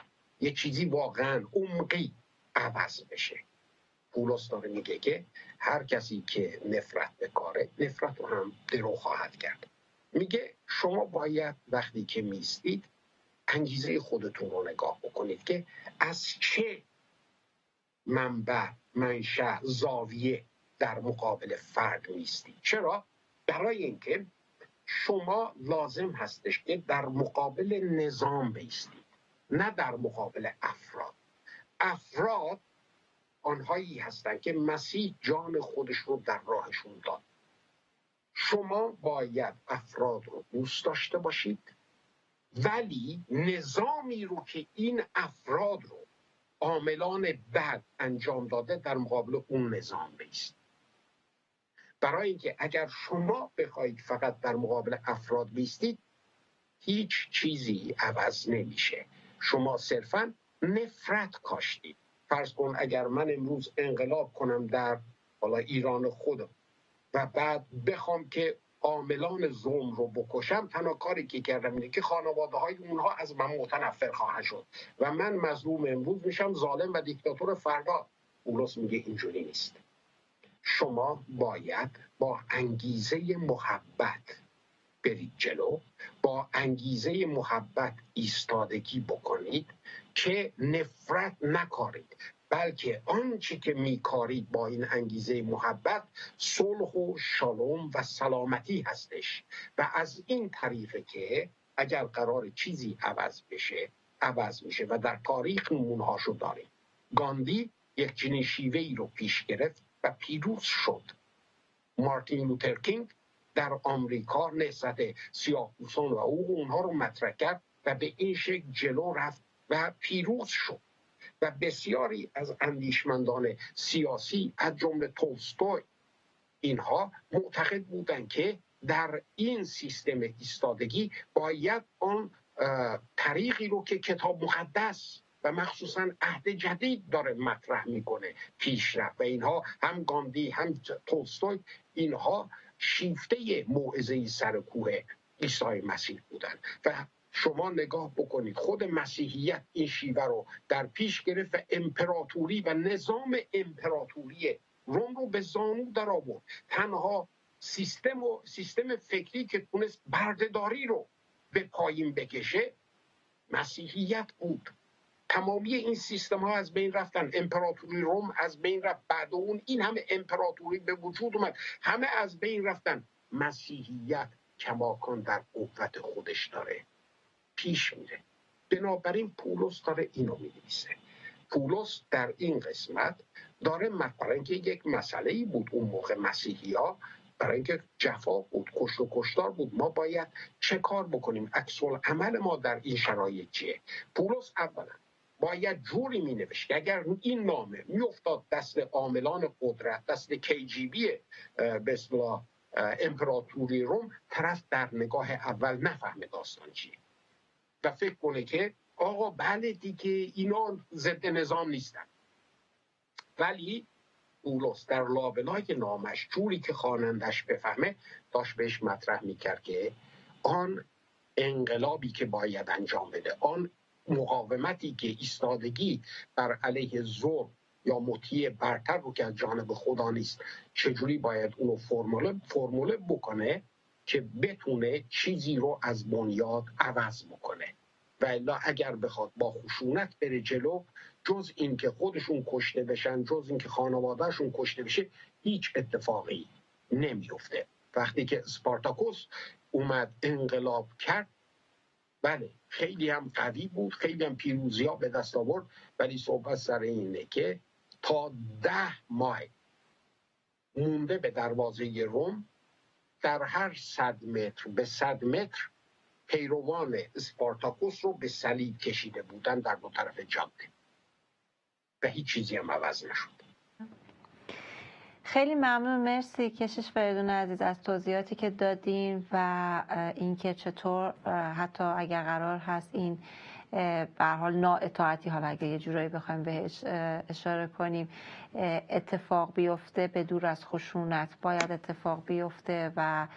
یه چیزی واقعا عمقی عوض بشه. پولس داره میگه که هر کسی که نفرت بکاره نفرت رو هم درو خواهد کرد. میگه شما باید وقتی که میستید انگیزه خودتون رو نگاه بکنید که از چه منبع، منشأ، زاویه در مقابل فرد میستید. چرا؟ برای اینکه شما لازم هستش که در مقابل نظام بایستید، نه در مقابل افراد. افراد آنهایی هستند که مسیح جان خودش رو در راهشون داد. شما باید افراد رو دوست داشته باشید، ولی نظامی رو که این افراد رو عاملان بد انجام داده در مقابل اون نظام بیست. برای اینکه اگر شما بخواید فقط در مقابل افراد بیستید، هیچ چیزی عوض نمیشه. شما صرفاً نفرت کاشتید. فرض کن اگر من امروز انقلاب کنم در ایران خودم و بعد بخوام که عاملان ظلم رو بکشم، تنها کاری که کردم اینه که خانواده های اونها از من متنفر خواهند شد و من مظلوم امروز میشم، ظالم و دیکتاتور فردا. پولس میگه اینجوری نیست. شما باید با انگیزه محبت برید جلو، با انگیزه محبت ایستادگی بکنید که نفرت نکارید، بلکه آنچه که میکارید با این انگیزه محبت صلح و شالوم و سلامتی هستش و از این طریقه که اگر قرار چیزی عوض بشه عوض میشه و در تاریخ نمونهاشو داریم. گاندی یک چنین شیوهی رو پیش گرفت و پیروز شد. مارتین لوتر کینگ در آمریکا نهضت سیاه‌پوستان و حقوق اونها رو مطرح کرد و به این شکل جلو رفت و پیروز شد. و بسیاری از اندیشمندان سیاسی از جمله تولستوی اینها معتقد بودند که در این سیستم ایستادگی باید آن طریقی رو که کتاب مقدس و مخصوصا عهد جدید داره مطرح میکنه پیش رفت. و اینها هم گاندی هم تولستوی اینها شیفته موعظه سر کوه عیسی مسیح بودن و شما نگاه بکنید خود مسیحیت این شیوه رو در پیش گرفت و امپراتوری و نظام امپراتوری روم رو به زانو در آورد. تنها سیستم فکری که تونست بردهداری رو به پایین بکشه مسیحیت بود. تمامی این سیستم ها از بین رفتن. امپراتوری روم از بین رفت، بعد اون این همه امپراتوری به وجود اومد، همه از بین رفتن. مسیحیت کماکان در قوت خودش داره پیش میره. بنابراین پولس داره اینو می‌نویسه. پولس در این قسمت داره برای اینکه یک مسئله‌ای بود اون موقع مسیحی‌ها، برای اینکه جفا بود، کشت و کشتار بود، ما باید چه کار بکنیم، عکس العمل ما در این شرایط چیه. پولس اولا باید جوری مینوشت که اگر این نامه میافتاد دست عاملان قدرت، دست KGB به اصطلاح امپراتوری روم، طرف در نگاه اول نفهمه داستان چیه و فکر کنه که آقا بله دیگه اینا ضد نظام نیستن. ولی پولس در لابلای نامش جوری که خوانندش بفهمه داشت بهش مطرح میکرد که آن انقلابی که باید انجام بده، آن مقاومتی که ایستادگی بر علیه ظلم یا مطیع برتر رو که از جانب خدا نیست، چجوری باید اونو فرموله بکنه که بتونه چیزی رو از بنیاد عوض بکنه. و الا اگر بخواد با خشونت بره جلو، جز این که خودشون کشته بشن، جز این که خانوادهشون کشته بشه، هیچ اتفاقی نمیفته. وقتی که اسپارتاکوس اومد انقلاب کرد، بله خیلی هم قوی بود، خیلی هم پیروزی‌ها به دست آورد، ولی صحبت سر اینه که تا 10 ماه مونده به دروازه روم، در هر 100 متر به 100 متر پیروان اسپارتاکوس رو به صلیب کشیده بودن در دو طرف جاده و هیچ چیزی هم عوض نشد. خیلی ممنون، مرسی کشیش فریدون عزیز از توضیحاتی که دادین و اینکه چطور حتی اگر قرار هست این به هر حال نااطاعتی، حالا اگه یه جورایی بخوایم بهش اشاره کنیم، اتفاق بیفته به دور از خشونت باید اتفاق بیفته و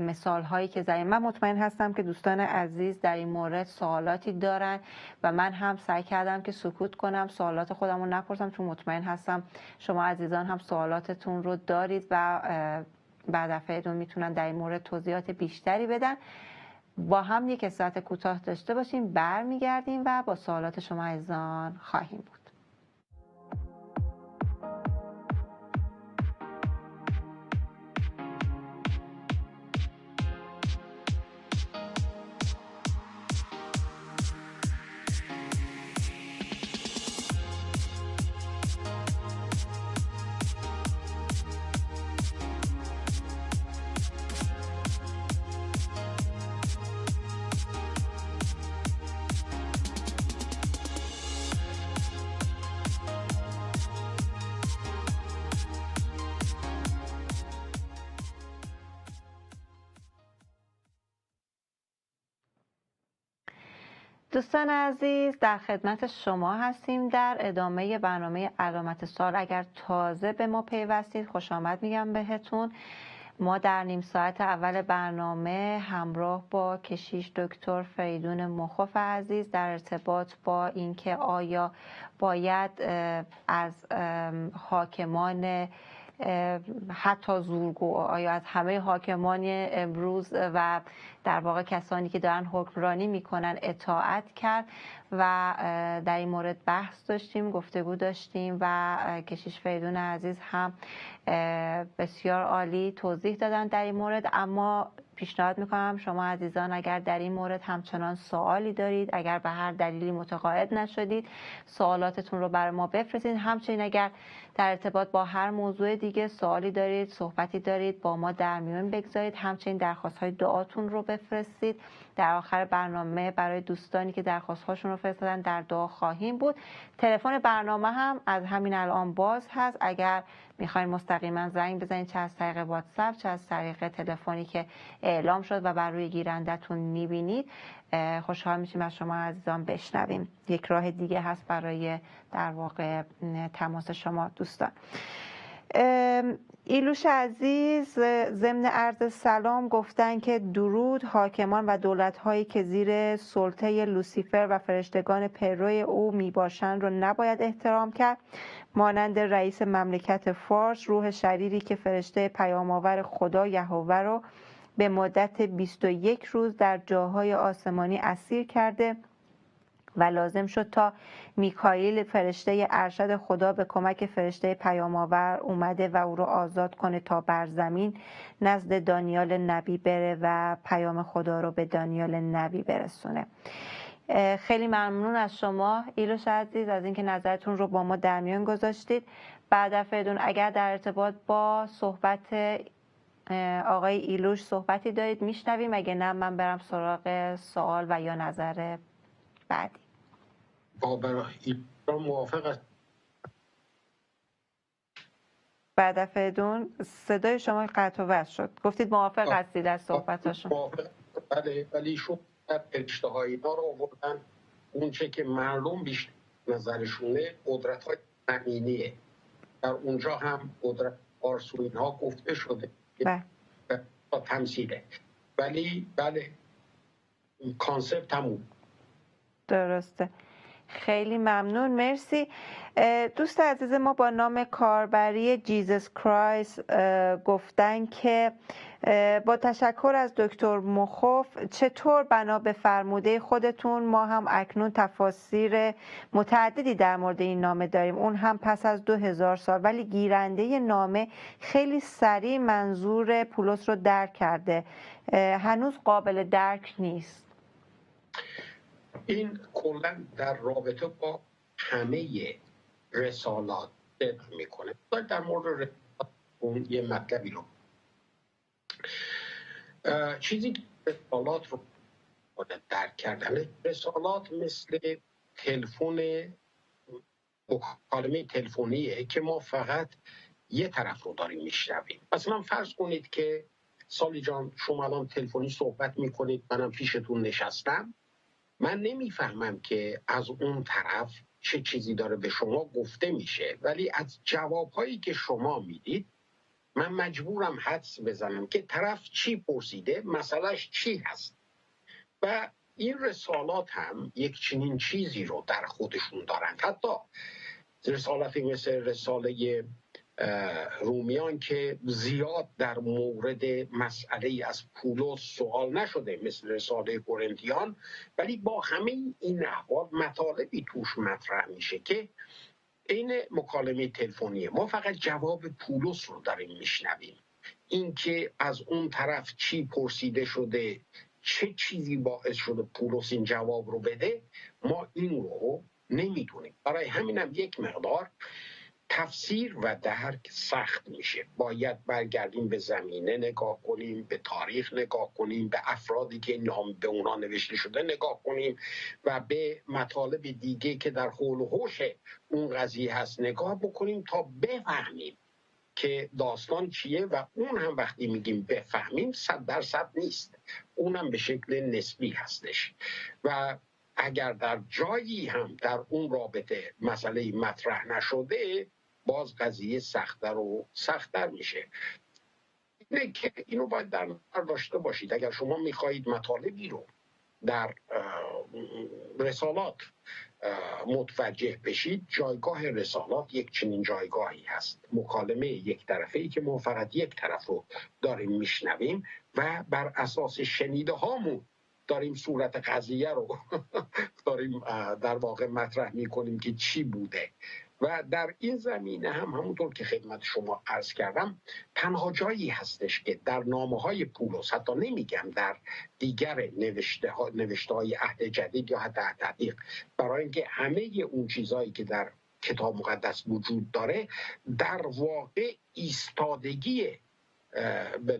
مثال هایی که زدیم. من مطمئن هستم که دوستان عزیز در این مورد سوالاتی دارن و من هم سعی کردم که سکوت کنم، سوالات خودم رو نپرسم، چون مطمئن هستم شما عزیزان هم سوالاتتون رو دارید و بعد دفعه میتونن در این مورد توضیحات بیشتری بدن. با هم یک استراحت کوتاه داشته باشیم، برمیگردیم و با سوالات شما عزیزان خواهیم بود. دوستان عزیز، در خدمت شما هستیم در ادامه برنامه علامت سوال. اگر تازه به ما پیوستید خوش آمد میگم بهتون. ما در نیم ساعت اول برنامه همراه با کشیش دکتر فریدون مخوف عزیز در ارتباط با اینکه آیا باید از حاکمان حتی زورگو، آیا از همه حاکمان امروز و در واقع کسانی که دارن حکمرانی میکنن اطاعت کرد و در این مورد بحث داشتیم، گفتگو داشتیم و کشیش فریدون عزیز هم بسیار عالی توضیح دادن در این مورد. اما پیشنهاد میکنم شما عزیزان اگر در این مورد همچنان سوالی دارید، اگر به هر دلیلی متقاعد نشدید، سوالاتتون رو برای ما بفرستید. همچنین اگر در ارتباط با هر موضوع دیگه سوالی دارید، صحبتی دارید، با ما در میون بگذارید. همچنین درخواست‌های دعاتون رو بفرستید. در آخر برنامه برای دوستانی که درخواست‌هاشون رو فرستادن در دعا خواهیم بود. تلفن برنامه هم از همین الان باز هست. اگر میخواین مستقیما زنگ بزنید، چه از طریق واتساپ چه از طریق تلفنی که اعلام شد و بر روی گیرنده‌تون میبینید، خوشحال میشیم از شما عزیزان بشنویم. یک راه دیگه هست برای در واقع تماس شما دوستان. ایلوش عزیز ضمن عرض سلام گفتن که درود، حاکمان و دولت‌هایی که زیر سلطه لوسیفر و فرشتگان پروی او میباشند رو نباید احترام کرد، مانند رئیس مملکت فارس، روح شریری که فرشته پیام‌آور خدا یهوه رو به مدت 21 روز در جاهای آسمانی اسیر کرده و لازم شد تا میکائیل فرشته ارشد خدا به کمک فرشته پیام‌آور اومده و او رو آزاد کنه تا بر زمین نزد دانیال نبی بره و پیام خدا رو به دانیال نبی برسونه. خیلی ممنون از شما ایلوش عزیز از اینکه نظرتون رو با ما در میان گذاشتید. بعد فریدون اگر در ارتباط با صحبت آقای ایلوش صحبتی دارید میشنویم، اگه نه من برم سراغ سوال و یا نظر بعدی. با موافق است. بعد فریدون صدای شما قطع و وصل شد، گفتید موافق هستید از صحبتاشون. موافق، بله، ولی شما در فرشته های اینا رو آوردن اون چه که معلوم بیشتر نظرشونه قدرت های زمینیه. در اونجا هم قدرت فارس و اینها گفته شده با تمثیله، ولی بله کانسپت همون. درسته. خیلی ممنون، مرسی. دوست عزیز ما با نام کاربری جیزس کرایست گفتن که با تشکر از دکتر مخوف، چطور بنا به فرموده خودتون ما هم اکنون تفاسیر متعددی در مورد این نامه داریم، اون هم پس از 2000 سال، ولی گیرنده نامه خیلی سریع منظور پولس رو درک کرده، هنوز قابل درک نیست. این کلا در رابطه با همه رسالات صدق میکنه. در مورد رسالات اون یه مطلبی رو چیزی که رسالات رو درک کردن، رسالات مثل تلفن، مکالمه تلفنیه که ما فقط یه طرف رو داریم میشنویم. مثلا فرض کنید که سالی جان شما الان تلفنی صحبت میکنید، منم پیشتون نشستم، من نمیفهمم که از اون طرف چه چیزی داره به شما گفته میشه، ولی از جوابهایی که شما میدید من مجبورم حدس بزنم که طرف چی پرسیده، مسئلهش چی هست. و این رسالات هم یک چنین چیزی رو در خودشون دارند. حتی رسالتی مثل رساله رومیان که زیاد در مورد مسئله از پولس سوال نشده مثل رساله قرنتیان، ولی با همه این احوال مطالبی توش مطرح میشه که این مکالمه تلفنیه، ما فقط جواب پولس رو داریم میشنویم. اینکه از اون طرف چی پرسیده شده، چه چیزی باعث شده پولس این جواب رو بده، ما این رو نمیدونیم. برای همینم یک مقدار تفسیر و درک سخت میشه. باید برگردیم به زمینه نگاه کنیم، به تاریخ نگاه کنیم، به افرادی که نام به اونا نوشته شده نگاه کنیم و به مطالب دیگه که در حول و حوش اون قضیه هست نگاه بکنیم تا بفهمیم که داستان چیه. و اون هم وقتی میگیم بفهمیم 100% نیست، اونم به شکل نسبی هستش. و اگر در جایی هم در اون رابطه مسئله مطرح نشده، باز قضیه سخت‌تر و سخت‌تر میشه. اینه که اینو باید در نظر داشته باشید. اگر شما میخواهید مطالبی رو در رسالات متوجه بشید، جایگاه رسالات یک چنین جایگاهی هست، مکالمه یک طرفه‌ای که ما فقط یک طرف رو داریم میشنویم و بر اساس شنیده هامون داریم صورت قضیه رو داریم در واقع مطرح میکنیم که چی بوده. و در این زمینه هم همونطور که خدمت شما عرض کردم، تنها جایی هستش که در نامه‌های پولس، حتی نمیگم در دیگر نوشته‌های عهد جدید یا حتی عهد عتیق، برای اینکه همه اون چیزهایی که در کتاب مقدس وجود داره در واقع ایستادگی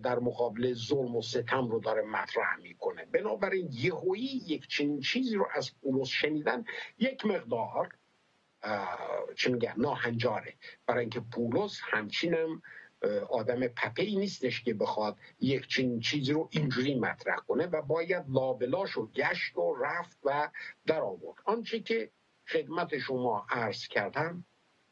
در مقابل ظلم و ستم رو داره مطرح میکنه. بنابراین یهویی یک چنین چیزی رو از پولس شنیدن یک مقدار چه میگن ناهنجاره، برای اینکه پولس همچینم آدم پپه‌ای نیستش که بخواد یک چنین چیزی رو اینجوری مطرح کنه و باید لابلاش و گشت و رفت و در آورد. آنچه که خدمت شما عرض کردم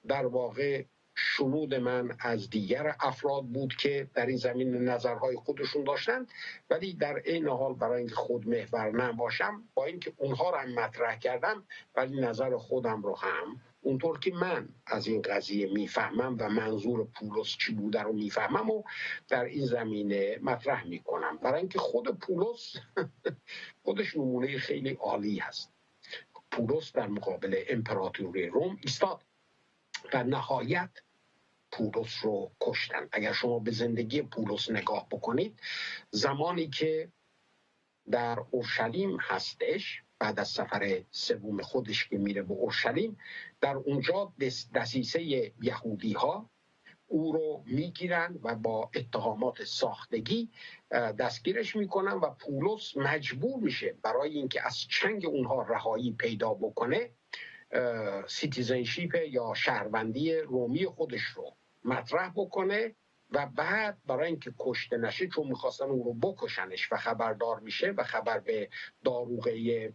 در واقع شنود من از دیگر افراد بود که در این زمین نظرهای خودشون داشتن، ولی در این حال برای اینکه خود محور نباشم، با اینکه اونها رو هم مطرح کردم، ولی نظر خودم رو هم اونطور که من از این قضیه میفهمم و منظور پولس چی بوده رو میفهمم و در این زمینه مطرح میکنم. برای اینکه خود پولس خودش نمونه خیلی عالی هست. پولس در مقابل امپراتوری روم ایستاد و نهایت پولس رو کشتن. اگر شما به زندگی پولس نگاه بکنید، زمانی که در اورشلیم هستش، بعد از سفر سوم خودش که میره به اورشلیم، در اونجا دسیسه یهودی ها او رو میگیرن و با اتهامات ساختگی دستگیرش میکنن و پولس مجبور میشه برای اینکه از چنگ اونها رهایی پیدا بکنه سیتیزنشیپ یا شهروندی رومی خودش رو مطرح بکنه و بعد برای اینکه کشته نشه، چون میخواستن اون رو بکشنش و خبردار میشه و خبر به داروغه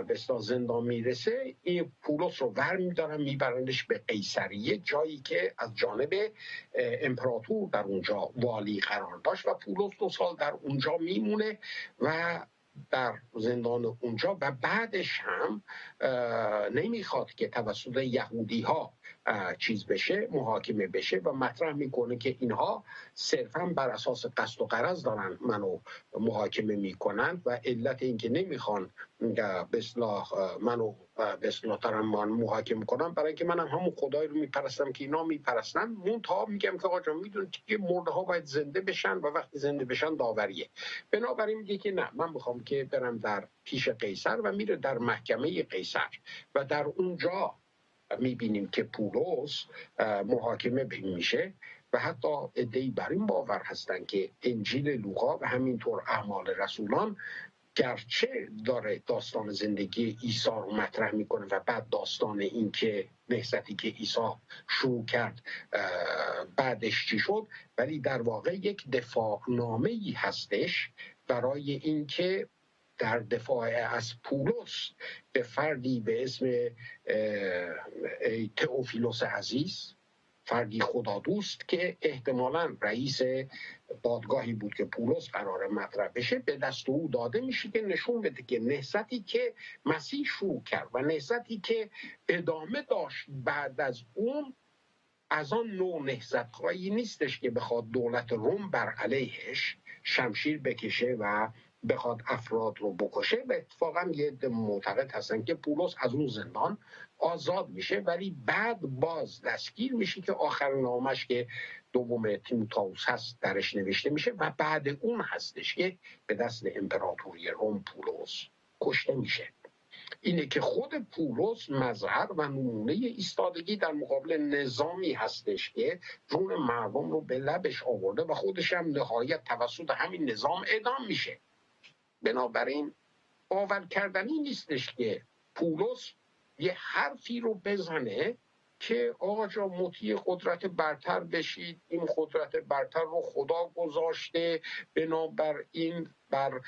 بسیار زندان میرسه، این پولس رو ور میدارن میبرنش به قیصریه، جایی که از جانب امپراتور در اونجا والی قرار داشت و پولس 2 سال در اونجا میمونه و در زندان اونجا و بعدش هم نمیخواد که توسط یهودی ها چیز بشه، محاکمه بشه و مطرح میکنه که اینها صرفا بر اساس قصد و غرض دارن منو محاکمه میکنن و علت اینکه نمیخوان به اصطلاح منو به اصطلاح دارن محاکمه کنن برای اینکه منم همون خدای رو میپرستم که اینا میپرستن. منتها میگم که آقا جان میدونید که مرده ها باید زنده بشن و وقتی زنده بشن داوریه. بنابراین میگه که نه، من میخوام که برم در پیش قیصر و میره در محکمه قیصر و در اونجا میبینیم که پولس محاکمه میشه و حتی عده‌ای بر این باور هستن که انجیل لوقا و همینطور اعمال رسولان گرچه داره داستان زندگی عیسی رو مطرح میکنه و بعد داستان این که نهضتی که عیسی شروع کرد بعدش چی شد، ولی در واقع یک دفاعنامه‌ای هستش برای اینکه در دفاع از پولس به فردی به اسم تئوفیلوس عزیز، فردی خدا دوست که احتمالاً رئیس دادگاهی بود که پولس قرار مطرح بشه، به دست او داده میشه که نشون بده که نهضتی که مسیح شروع کرد و نهضتی که ادامه داشت بعد از اون، از آن نوع نهضت‌هایی نیستش که بخواد دولت روم بر علیهش شمشیر بکشه و بخواد افراد رو بکشه. و اتفاقا یه عده معتقد هستن که پولس از اون زندان آزاد میشه ولی بعد باز دستگیر میشه که آخر نامش که دوم تیموتائوس هست درش نوشته میشه و بعد اون هستش که به دست امپراتوری روم پولس کشته میشه. اینه که خود پولس مظهر و نمونه ایستادگی در مقابل نظامی هستش که جون مردم رو به لبش آورده و خودش هم نهایت توسط همین نظام اعدام میشه. بنابراین باور کردنی نیستش که پولس یه حرفی رو بزنه که آقا جا مطیع قدرت برتر بشید، این قدرت برتر رو خدا گذاشته، بنابراین بر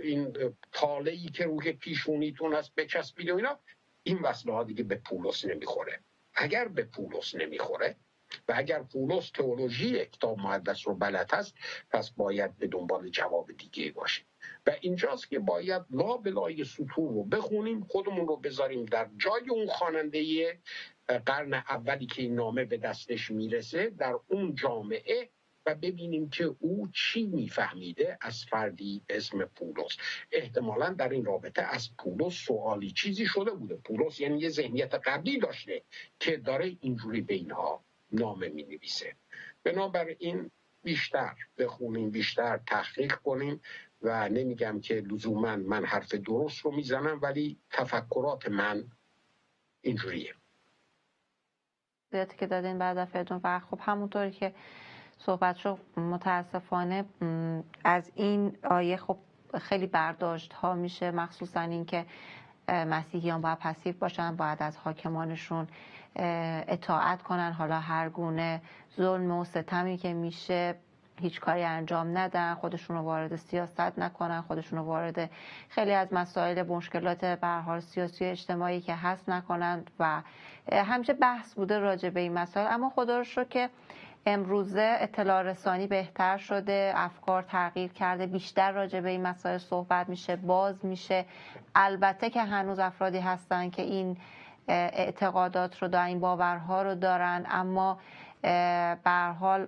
این تاله‌ای که روی پیشونیتون هست بچسبید و اینا. این وصله ها دیگه به پولس نمیخوره. اگر به پولس نمیخوره و اگر پولس تئولوژی کتاب مقدس رو بلد هست، پس باید به دنبال جواب دیگه باشیم و اینجاست که باید لا بلای سطور رو بخونیم، خودمون رو بذاریم در جای اون خواننده قرن اولی که این نامه به دستش میرسه در اون جامعه و ببینیم که او چی میفهمیده از فردی به اسم پولس. احتمالاً در این رابطه از پولس سوالی چیزی شده بوده. پولس یعنی یه ذهنیت قبلی داشته که داره اینجوری به اینها نامه می نویسه. بنابراین بیشتر بخونیم، بیشتر تحقیق کنیم و نمیگم که لزوما من حرف درست رو میزنم، ولی تفکرات من اینجوریه. که دادین بعد فردون و خب همونطوری که صحبت شد متاسفانه از این آیه خب خیلی برداشت ها میشه، مخصوصا این که مسیحیان باید پسیو باشن، باید از حاکمانشون اطاعت کنن، حالا هر گونه ظلم و ستمی که میشه هیچ کاری انجام ندن، خودشون رو وارد سیاست نکنن، خودشون رو وارد خیلی از مسائل مشکلات به هر حال سیاسی و اجتماعی که هست نکنن و همیشه بحث بوده راجع به این مسائل. اما خدا رو شکر که امروزه اطلاع رسانی بهتر شده، افکار تغییر کرده، بیشتر راجع به این مسائل صحبت میشه، باز میشه. البته که هنوز افرادی هستن که این اعتقادات رو دارن، این باورها رو دارن، اما به هر حال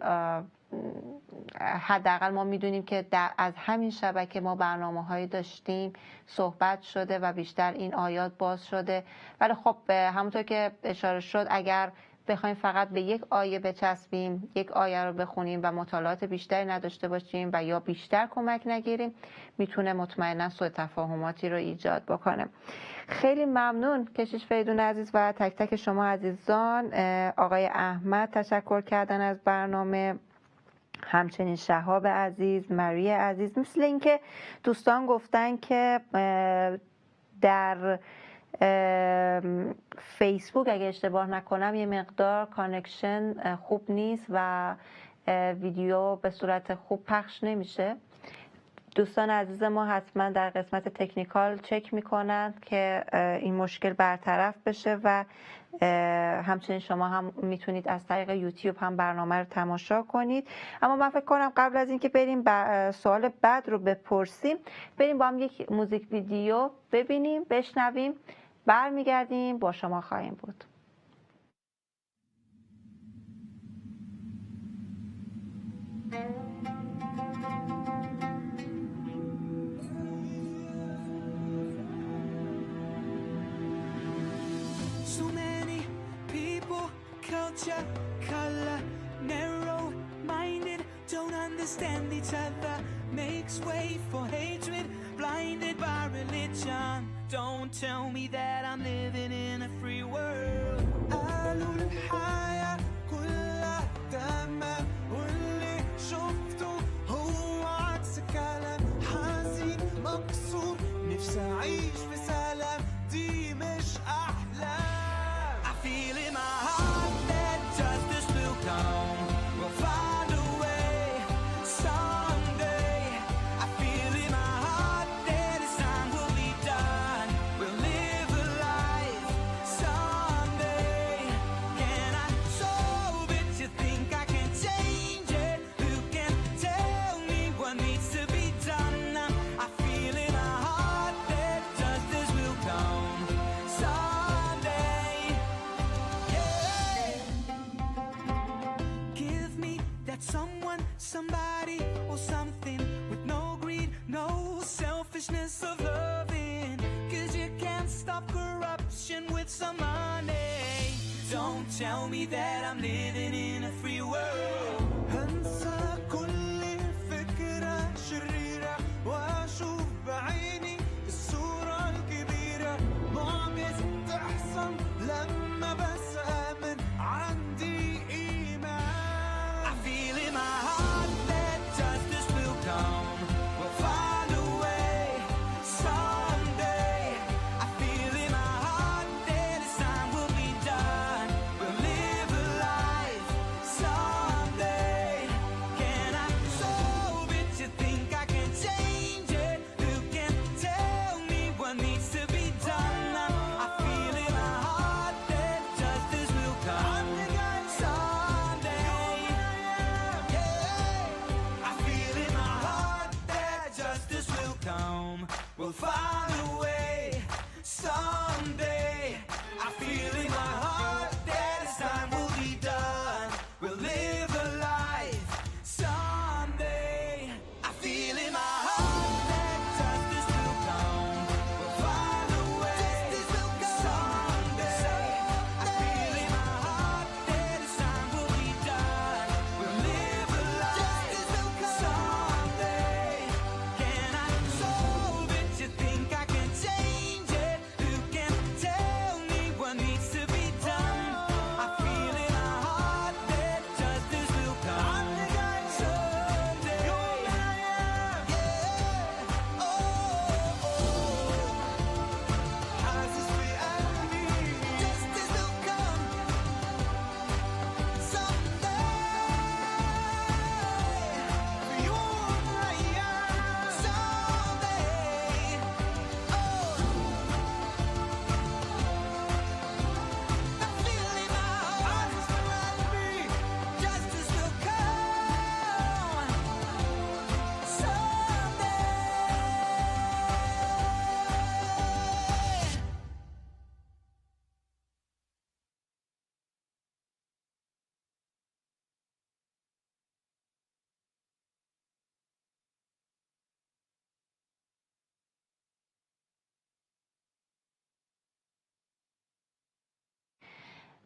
حداقل ما میدونیم که از همین شبکه ما برنامه‌هایی داشتیم، صحبت شده و بیشتر این آیات باز شده. ولی خب همونطور که اشاره شد اگر بخوایم فقط به یک آیه بچسبیم، یک آیه رو بخونیم و مطالعات بیشتری نداشته باشیم و یا بیشتر کمک نگیریم، میتونه مطمئنا سوء تفاهماتی رو ایجاد بکنه. خیلی ممنون کشیش فریدون عزیز و تک تک شما عزیزان. آقای احمد تشکر کردن از برنامه، همچنین شهاب عزیز، مری عزیز. مثل اینکه دوستان گفتن که در فیسبوک اگه اشتباه نکنم یه مقدار کانکشن خوب نیست و ویدیو به صورت خوب پخش نمیشه. دوستان عزیز ما حتما در قسمت تکنیکال چک میکنن که این مشکل برطرف بشه و همچنین شما هم میتونید از طریق یوتیوب هم برنامه رو تماشا کنید. اما من فکر کنم قبل از اینکه بریم سوال بعد رو بپرسیم، بریم با هم یک موزیک ویدیو ببینیم، بشنویم، برمیگردیم با شما خواهیم بود. So many people, culture, color, narrow-minded, don't understand each other, makes way for hatred, blinded by religion. Don't tell me that I'm living in a free world. قالوا الحياة كلها تمام واللي شفته هو عكس كلام حزين مكسور نفسي أعيش في سلام دي مش أحلام. I feel in my heart that justice will come. We'll find a way someday. I feel in my heart that this time will be done. We'll live a life someday. Can I solve it? You think I can change it? Who can tell me what needs to be done? I feel in my heart that justice will come someday. Yeah. Give me that someone, somebody, or something with no greed, no selfishness of loving. 'Cause you can't stop corruption with some money. Don't tell me that I'm living in a free world. هنسى كل فكرة شريرة واشوف بعيني الصورة الكبيرة. معجز تحصل لما بس آمن عندي إيمان. I feel in my heart that justice will come. We'll find a way someday. I feel in my heart that this time will be done.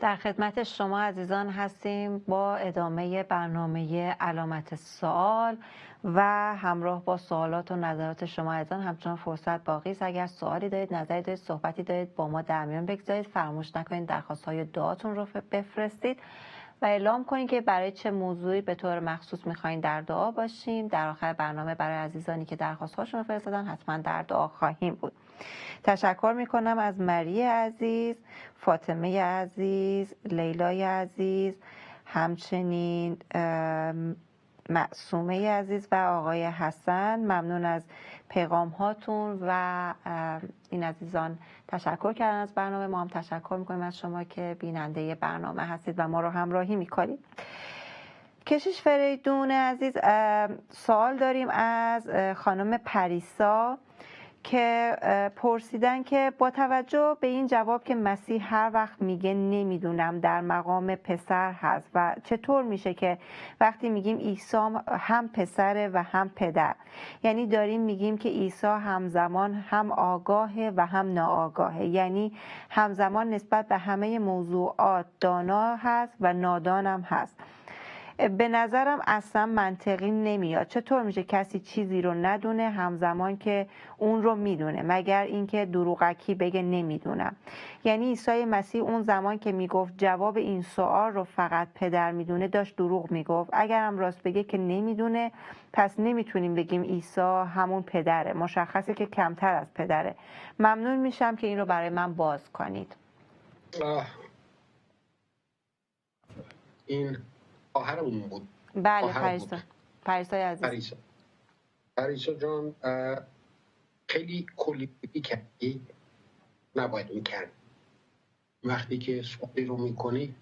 در خدمت شما عزیزان هستیم با ادامه برنامه علامت سوال و همراه با سوالات و نظرات شما عزیزان همچنان فرصت باقی است. اگر سوالی دارید، نظری دارید، صحبتی دارید با ما در میان بگذارید. فراموش نکنید درخواست‌های دعاتون رو بفرستید و اعلام کنید که برای چه موضوعی به طور مخصوص می‌خواین در دعا باشیم. در آخر برنامه برای عزیزانی که درخواست‌هاشون رو فرستادن حتما در دعا خواهیم بود. تشکر میکنم از مری عزیز، فاطمه عزیز، لیلای عزیز، همچنین معصومه عزیز و آقای حسن. ممنون از پیغام هاتون و این عزیزان تشکر کردن از برنامه. ما هم تشکر میکنیم از شما که بیننده برنامه هستید و ما رو همراهی میکنید. کشیش فریدون عزیز، سوال داریم از خانم پریسا که پرسیدن که با توجه به این جواب که مسیح هر وقت میگه نمیدونم در مقام پسر هست و چطور میشه که وقتی میگیم عیسی هم پسره و هم پدر، یعنی داریم میگیم که عیسی همزمان هم آگاهه و هم ناآگاهه، یعنی همزمان نسبت به همه موضوعات دانا هست و نادانم هست. به نظرم اصلا منطقی نمیاد. چطور میشه کسی چیزی رو ندونه همزمان که اون رو میدونه؟ مگر اینکه دروغکی بگه نمیدونم. یعنی عیسی مسیح اون زمان که میگفت جواب این سوال رو فقط پدر میدونه داشت دروغ میگفت. اگر هم راست بگه که نمیدونه، پس نمیتونیم بگیم عیسی همون پدره. مشخصه که کمتر از پدره. ممنون میشم که این رو برای من باز کنید. این خواهرمون بود. بله پریسا عزیز. پریسا جان، خیلی کلی کردی، نباید میکرد. وقتی که سوالی رو میکنی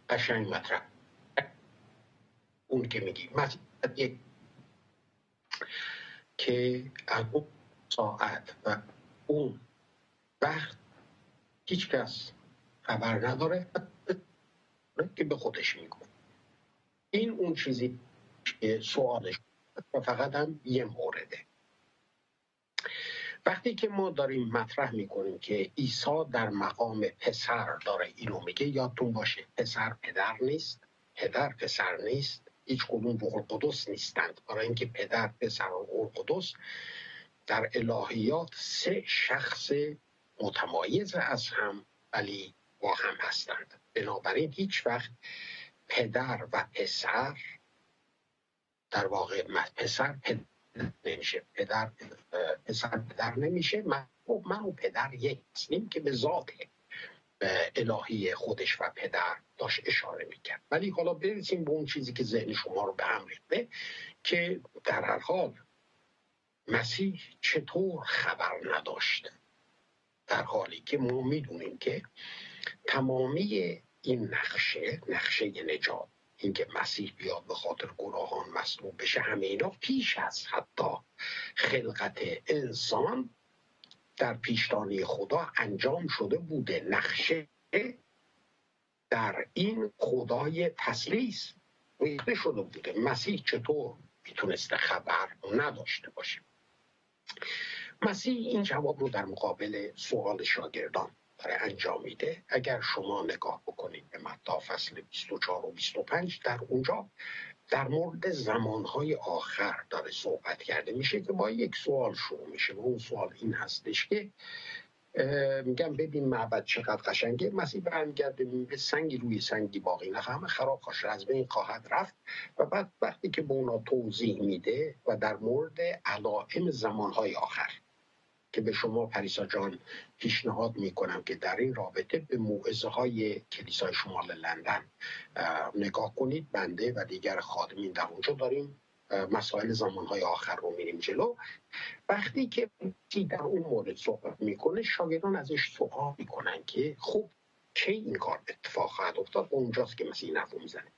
قشنگ مطرح اون که میگی مسیح که از اون ساعت و اون وقت هیچ کس خبر نداره که به خودش میگه. این اون چیزی که سوالش و فقط هم یه مورده. وقتی که ما داریم مطرح میکنیم که عیسی در مقام پسر داره اینو میگه، یادتون باشه پسر پدر نیست، پدر پسر نیست، هیچ کدوم روح القدس نیستند. برای اینکه پدر، پسر و روح القدس در الهیات سه شخص متمایز از هم ولی با هم هستند. بنابراین هیچ وقت پدر و پسر در واقع پسر نمیشه، پدر نمیشه. من و پدر یک هستیم که به ذات الهی خودش و پدر داشت اشاره میکرد. ولی حالا برسیم به اون چیزی که ذهن شما رو به هم ریخته که در هر حال مسیح چطور خبر نداشت، در حالی که ما میدونیم که تمامی این نقشه نجات، اینکه مسیح بیاد به خاطر گناهان مصلوب بشه، همه اینا پیش از حتی خلقت انسان در پیشدانی خدا انجام شده بوده. نقشه در این خدای تثلیث ریخته شده بوده. مسیح چطور میتونسته خبر نداشته باشه؟ مسیح این جواب رو در مقابل سوال شاگردان داره انجام میده. اگر شما نگاه بکنید به متی فصل 24 و 25، در اونجا در مورد زمانهای آخر داره صحبت کرده میشه که با یک سوال شروع میشه و اون سوال این هستش که میگم ببین معبد چقدر قشنگه. مسیح برمیگرده میگه سنگی روی سنگی باقی نه، همه خراب خواهد از بین خواهد رفت. و بعد وقتی که به اونا توضیح میده و در مورد علائم زمانهای آخر که به شما پریسا جان پیشنهاد میکنم که در این رابطه به موعظه های کلیسای شمال لندن نگاه کنید. بنده و دیگر خادمین در اونجا داریم مسائل زمانهای آخر رو میریم جلو. وقتی که در اون مورد صحبت میکنه، شاگردان ازش سوال میکنن که خب چه این کار اتفاق خواهد افتاد؟ اونجاست که مسیح نفو میزنه،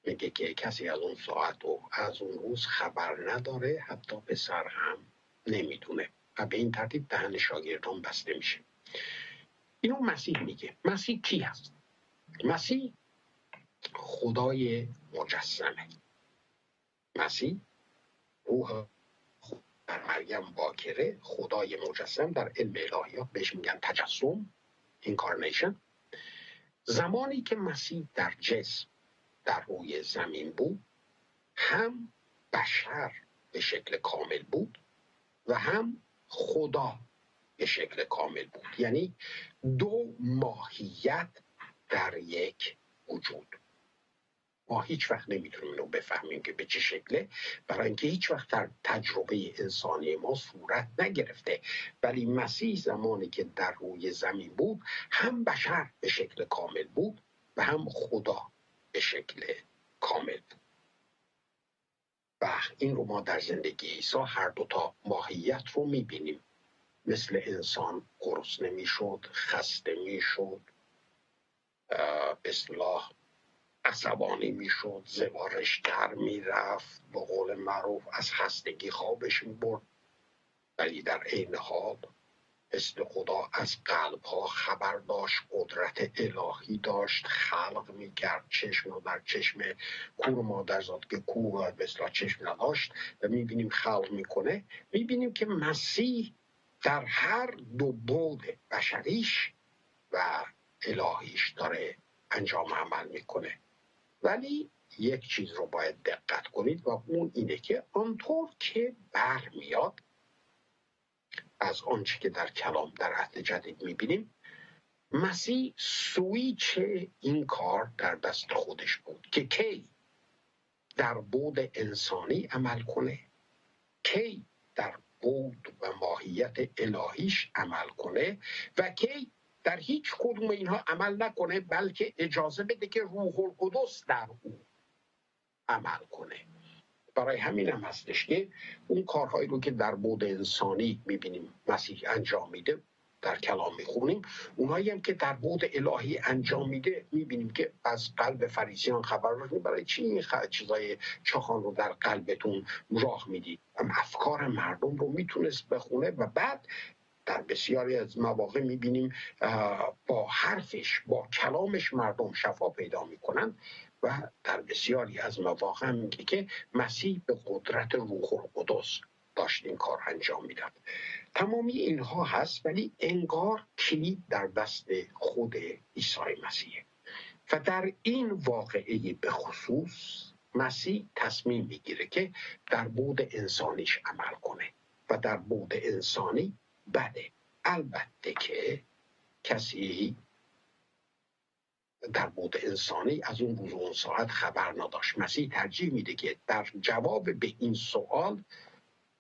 میگه که کسی از اون ساعت و از اون روز خبر نداره، حتی پسر هم نمیدونه. و به این ترتیب دهن شاگردان بسته میشه. اینو مسیح میگه. مسیح کی هست؟ مسیح خدای مجسمه. مسیح روح در مریم باکره، خدای مجسم. در علم الهیات بهش میگن تجسم، اینکارنیشن. زمانی که مسیح در جسم در روی زمین بود، هم بشر به شکل کامل بود و هم خدا به شکل کامل بود. یعنی دو ماهیت در یک وجود. ما هیچ وقت نمیتونیم اینو بفهمیم که به چه شکله، برای اینکه هیچ وقت در تجربه انسانی ما صورت نگرفته. ولی مسیح زمانی که در روی زمین بود، هم بشر به شکل کامل بود و هم خدا به شکل کامل بود. و این رو ما در زندگی عیسی هر دوتا ماهیت رو میبینیم. مثل انسان گرسنه میشد، خسته میشد، به اصطلاح عصبانی میشد، زوارشگر میرفت، به قول معروف از خستگی خوابش میبرد. ولی در عین حال مثل خدا از قلب ها خبر داشت، قدرت الهی داشت، خلق میکرد. چشم رو در چشم کور مادرزاد که کور مثلا چشم نداشت و میبینیم خلق میکنه. میبینیم که مسیح در هر دو بعد بشریش و الهیش داره انجام عمل میکنه. ولی یک چیز رو باید دقت کنید و اون اینه که آنطور که برمیاد از آنچه که در کلام در عهد جدید میبینیم، مسیح سویچ این کار در دست خودش بود که کی در بعد انسانی عمل کنه، کی در بعد و ماهیت الهیش عمل کنه و کی در هیچ کدوم اینها عمل نکنه، بلکه اجازه بده که روح القدس در او عمل کنه. برای همین هم هستش که اون کارهایی رو که در بعد انسانی میبینیم مسیح انجام میده در کلام میخونیم، اونهایی هم که در بعد الهی انجام میده میبینیم که از قلب فریسیان خبر داشتیم. برای چی این چیزای چاخان رو در قلبتون راه میدید؟ افکار مردم رو میتونست بخونه و بعد در بسیاری از مواقع میبینیم با حرفش، با کلامش مردم شفا پیدا میکنن و در بسیاری از مواقع میگه که مسیح به قدرت روح القدس داشت این کار انجام میداد. تمامی اینها هست، ولی انگار کلید در دست خود عیسی مسیح و در این واقعه به خصوص مسیح تصمیم میگیره که در بعد انسانیش عمل کنه و در بعد انسانی بده. البته که کسی در بعد انسانی از اون روز و اون ساعت خبر نداشت. مسیح ترجیح میده که در جواب به این سوال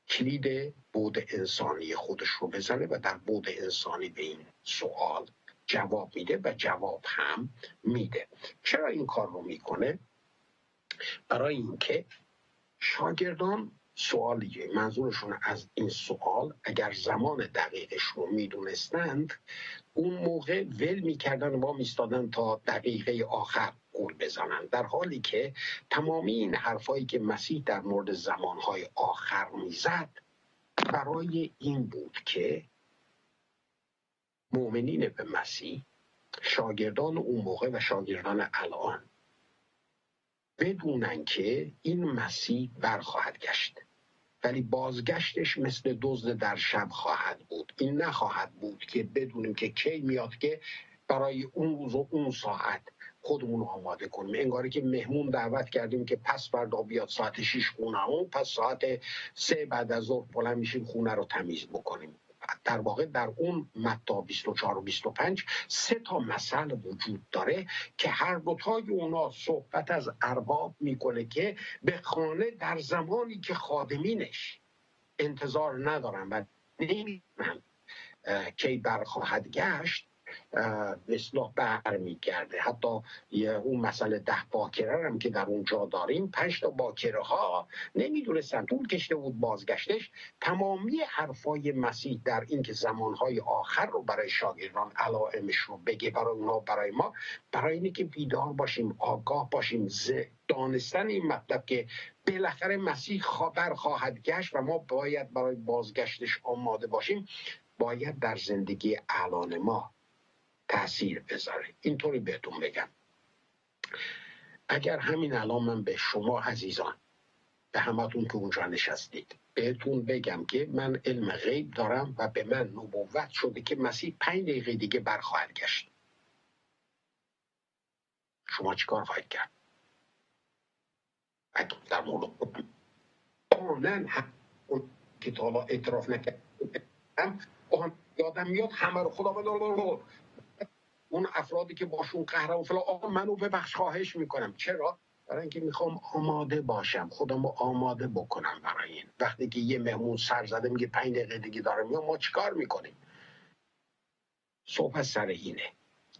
کلید بعد انسانی خودش رو بزنه و در بعد انسانی به این سوال جواب میده و جواب هم میده. چرا این کار رو میکنه؟ برای اینکه شاگردان سوالیه منظورشون از این سوال اگر زمان دقیقش رو میدونستند، اون موقع ول میکردن و میستادن تا دقیقه آخر گول بزنن، در حالی که تمامی این حرفایی که مسیح در مورد زمانهای آخر میزد برای این بود که مؤمنین به مسیح، شاگردان اون موقع و شاگردان الان، بدونن که این مسیح برخواهد گشت، ولی بازگشتش مثل دزد در شب خواهد بود. این نخواهد بود که بدونیم که کی میاد که برای اون روز و اون ساعت خودمون رو آماده کنیم. انگاری که مهمون دعوت کردیم که پس فردا بیاد ساعت 6 خونه‌مون، پس ساعت 3 بعد از ظهر بلند میشیم خونه رو تمیز بکنیم. در واقع در اون متی 24 و 25 3 تا مثل وجود داره که هر دوتای اونا صحبت از ارباب میکنه که به خانه در زمانی که خادمینش انتظار ندارن و نمیدونن کی برخواهد گشت اصلاح برمیگرده. حتی اون مسئله 10 باکره هم که در اونجا داریم، 5 تا باکره ها نمیدونستن، طول کشته بود بازگشتش. تمامی حرفای مسیح در این که زمانهای آخر رو برای شاگردان علائمش رو بگه، برای اونا برای ما، برای اینه که بیدار باشیم، آگاه باشیم، دانستن این مطلب که بالاخره مسیح برخواهد گشت و ما باید برای بازگشتش آماده باشیم، باید در زندگی الان ما تأثیر بذاره. اینطوری بهتون بگم، اگر همین الان من به شما عزیزان، به همتون که اونجا نشستید، بهتون بگم که من علم غیب دارم و به من نبوت شده که مسیح 5 دقیقه دیگه برخواهد گشت، شما چیکار خواهید کرد؟ اگه در مورد قانون اون که تا حالا اعتراف نکردم یادم میاد همه رو خدا بدار اون افرادی که باشون قهر و فلان آقا منو ببخش خواهش میکنم. چرا؟ برای اینکه میخوام آماده باشم، خودمو آماده بکنم برای این. وقتی که یه مهمون سر زده میگه 5 دقیقه دیگه داره میاد، ما چیکار میکنیم؟ صحبت سر اینه.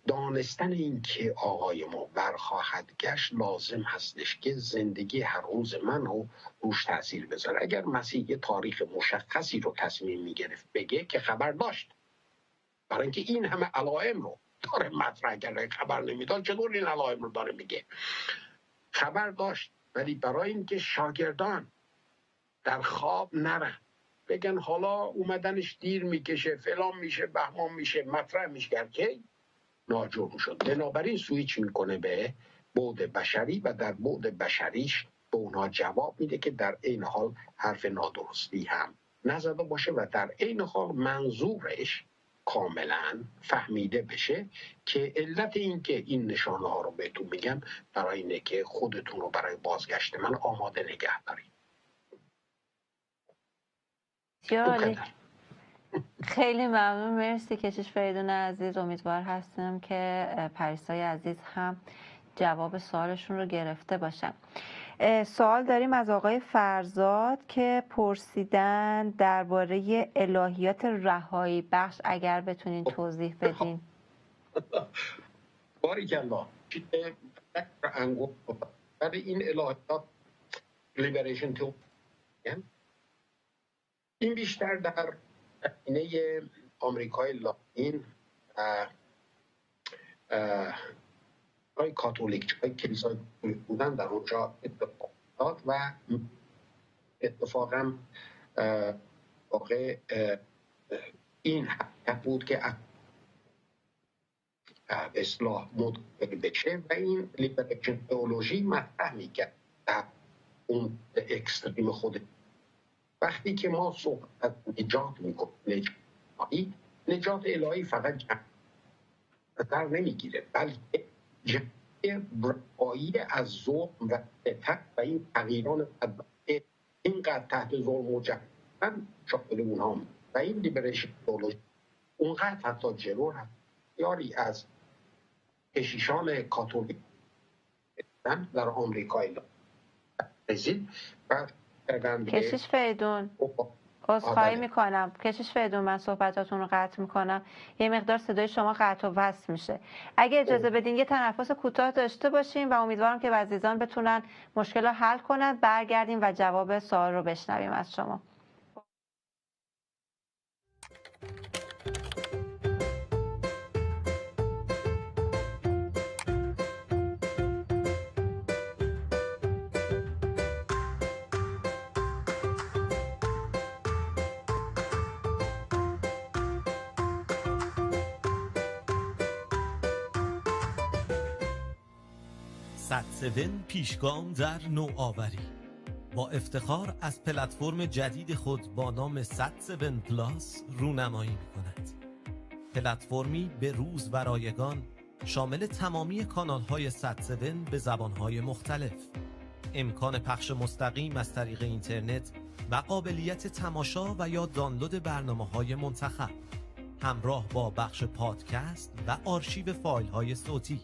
دانستن این که آقای ما برخواهد گشت لازم هستش که زندگی هر روز من رو روش تاثیر بذاره. اگر مسیح یه تاریخ مشخصی رو تصمیم میگرفت بگه که خبر داشت، برای اینکه این همه علائم رو داره مطرح کرده، خبر نمیداد چطور این علائم رو داره میگه؟ خبر داشت، ولی برای اینکه شاگردان در خواب نرن بگن حالا اومدنش دیر میکشه فلان میشه بهمان میشه مطرح میشه که ناجور شد. بنابراین سویچ میکنه به بعد بشری و در بعد بشریش به اونها جواب میده که در عین حال حرف نادرستی هم نزده باشه و در عین حال منظورش کاملا فهمیده بشه که علت این که این نشانه ها رو بهتون میگم برای اینه که خودتون رو برای بازگشت من آماده نگه دارید. خیلی ممنون، مرسی کشیش فریدون عزیز. امیدوار هستم که پریسای عزیز هم جواب سوالشون رو گرفته باشن. سوال داریم از آقای فرزاد که پرسیدن درباره الهیات رهایی بخش، اگر بتونین توضیح بدین. باریکالله. برای این الهیات لیبریشن تو این بیشتر در زمینه آمریکای لاتین های کاتولیک های کلیسای بودن در اونجا اتفاق داد و اتفاقا واقع این حقیقت بود که اصلاح مدقق بشه و این لیبریشن تئولوژی مطرح میکرد در اون اکستریم خود. وقتی که ما صحبت نجات میکنیم، نجات الهی فقط در نمیگیره بلکه رهایی از ظلم و ستم و این تغییران اینقدر تحت ظلم و جبران شامل اونها و این لیبریشن تئولوژی اونقدر حتی جلو هست یاری از کشیشان کاتولیک در آمریکای لاتین و کشیش فریدون عذرخواهی میکنم. کشیش فریدون من صحبتاتون رو قطع میکنم، یه مقدار صدای شما قطع و وصل میشه. اگه اجازه بدین یه تنفس کوتاه داشته باشیم و امیدوارم که عزیزان بتونن مشکل رو حل کنن، برگردیم و جواب سوال رو بشنویم از شما. سدسون پیشگام در نوآوری با افتخار از پلتفرم جدید خود با نام سدسون پلاس رونمایی می‌کند. پلتفرمی به روز و رایگان شامل تمامی کانال‌های سدسون به زبان‌های مختلف، امکان پخش مستقیم از طریق اینترنت و قابلیت تماشا و یا دانلود برنامه‌های منتخب همراه با بخش پادکست و آرشیو فایل‌های صوتی،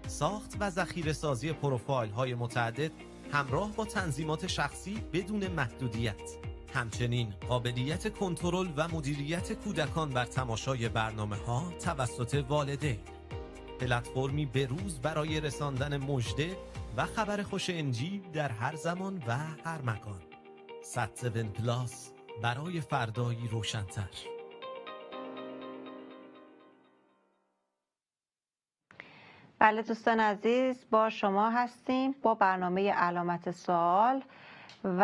ساخت و ذخیره سازی پروفایل های متعدد همراه با تنظیمات شخصی بدون محدودیت، همچنین قابلیت کنترل و مدیریت کودکان بر تماشای برنامه ها توسط والدین. پلتفرمی بروز برای رساندن مژده و خبر خوش انجیل در هر زمان و هر مکان. سدسون پلاس برای فردایی روشن‌تر. بله دوستان عزیز، با شما هستیم با برنامه علامت سوال و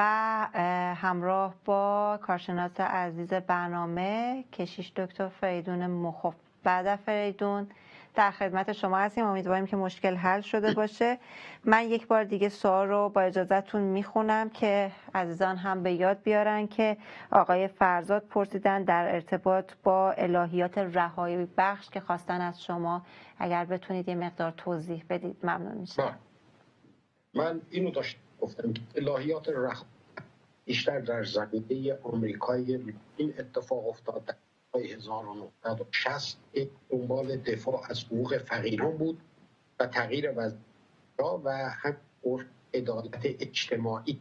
همراه با کارشناس عزیز برنامه کشیش دکتر فریدون مخوف. بعد فریدون در خدمت شما هستیم. امیدواریم که مشکل حل شده باشه. من یک بار دیگه سوال رو با اجازهتون میخونم که عزیزان هم به یاد بیارن که آقای فرزاد پرسیدن در ارتباط با الهیات رهایی بخش که خواستن از شما اگر بتونید یه مقدار توضیح بدید ممنون میشم. من اینو داشتم گفتم که الهیات رهایی بیشتر در زمینه آمریکای این اتفاق افتاد در 1960 که دنبال دفاع از حقوق فقیران بود و تغییر وضعیت و هم عدالت اجتماعی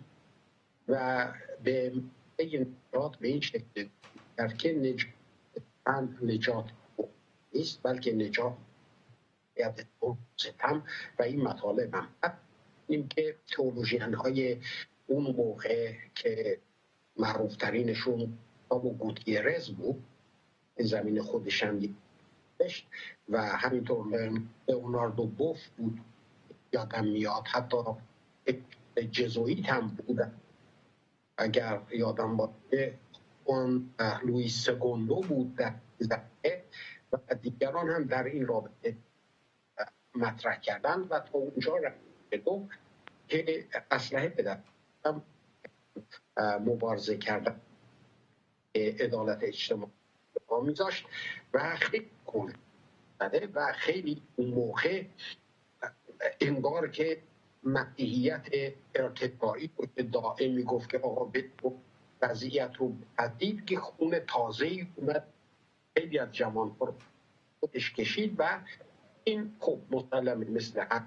و به نجات به این شکل که نجات نیست بلکه نجات ستم و این مطالب هم این که تئولوژین های اون موقع که معروف ترینشون و گوتیرز بود این زمین خودش هم داشت و همینطور لئوناردو بوف بود یادم میاد، حتی جزوئیت هم بودن اگر یادم باشه، اون لوئیس سگوندو بود در زمینه و دیگران هم در این رابطه مطرح کردن و تا اونجا رسیدم که اسلحه بدن مبارزه کردن عدالت اجتماعی میذاشت و خیلی کنه و خیلی اون موقع انگار که مسیحیت ارتفاعی که دائم میگفت که آقا وضعیت رو تدید که خون تازه‌ای اومد خیلی از جوان‌ها رو خودش کشید و این خب مسلمه مثل هر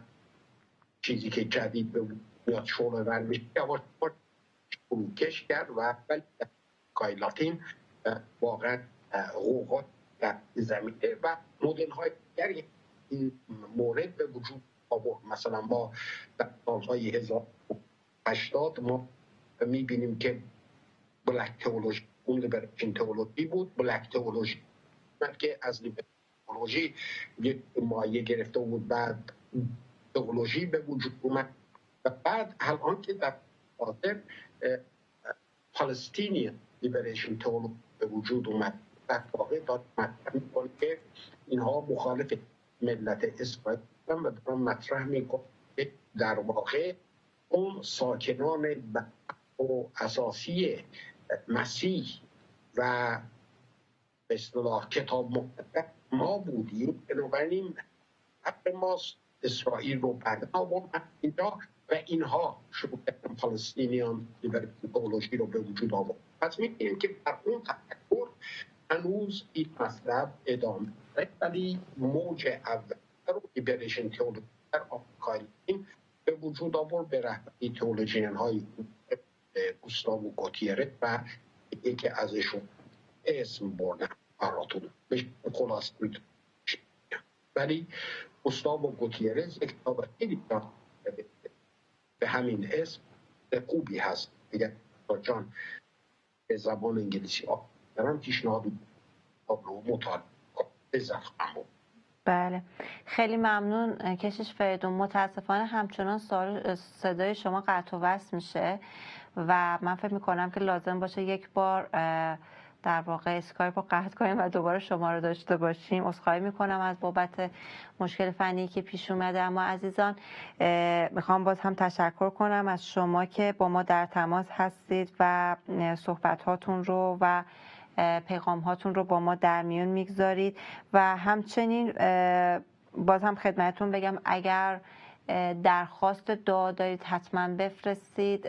چیزی که جدید به میاد شعله ور میشه یواش فروکش کرد و ولی کایلاتین واقعا حقوقات در زمینه و مدل های دیگری این مورد به وجود آورد. مثلا ما در سالهای 1080 ما میبینیم که بلک تئولوژی اون لیبرشن تئولوژی بود. بلک تئولوژی که از لیبرشن تئولوژی یک مایه گرفته بود، بعد تئولوژی به وجود اومد و بعد الان که در حاضر پالستینیان لیبرشن تئولوژی به وجود اومد در واقع داد مطرح میکنه که اینها مخالف ملت اسرائیل و دارن مطرح میکنه که در واقع اون ساکنان و اساسی مسیح و به اصطلاح کتاب مقدس ما بودیم، بنابراین حق ماست اسرائیل رو بعد آوردن اینجا و اینها شروع کردن پالستینیان لیبرشن تئولوژی رو به وجود آورد. پس می‌بینیم که در اون تفکر هنوز این مطلب ادامه داره، ولی موج اول رو لیبرشن تئولوژی در آمریکای لاتین به وجود آورد به رهبری تئولوژین های گوستاو گوتیرز و یکی ازشون اسم بردن براتون بهش خلاص میتونم، ولی گوستاو گوتیرز یک کتاب خیلی به همین اسم خوبی هست. اگر جان به زبان انگلیسی دارم پیشنهاد رو مطالعه کنم. بله خیلی ممنون کشیش فریدون. متاسفانه همچنان صدای شما قطع و وصل میشه و من فکر میکنم که لازم باشه یک بار در واقع اسکایپ رو قطع کنیم و دوباره شما رو داشته باشیم. عذرخواهی میکنم از بابت مشکل فنی که پیش اومده. اما عزیزان میخوام باز هم تشکر کنم از شما که با ما در تماس هستید و صحبت هاتون رو و پیغام هاتون رو با ما در میون میگذارید و همچنین باز هم خدمتتون بگم اگر درخواست دعا دارید حتما بفرستید.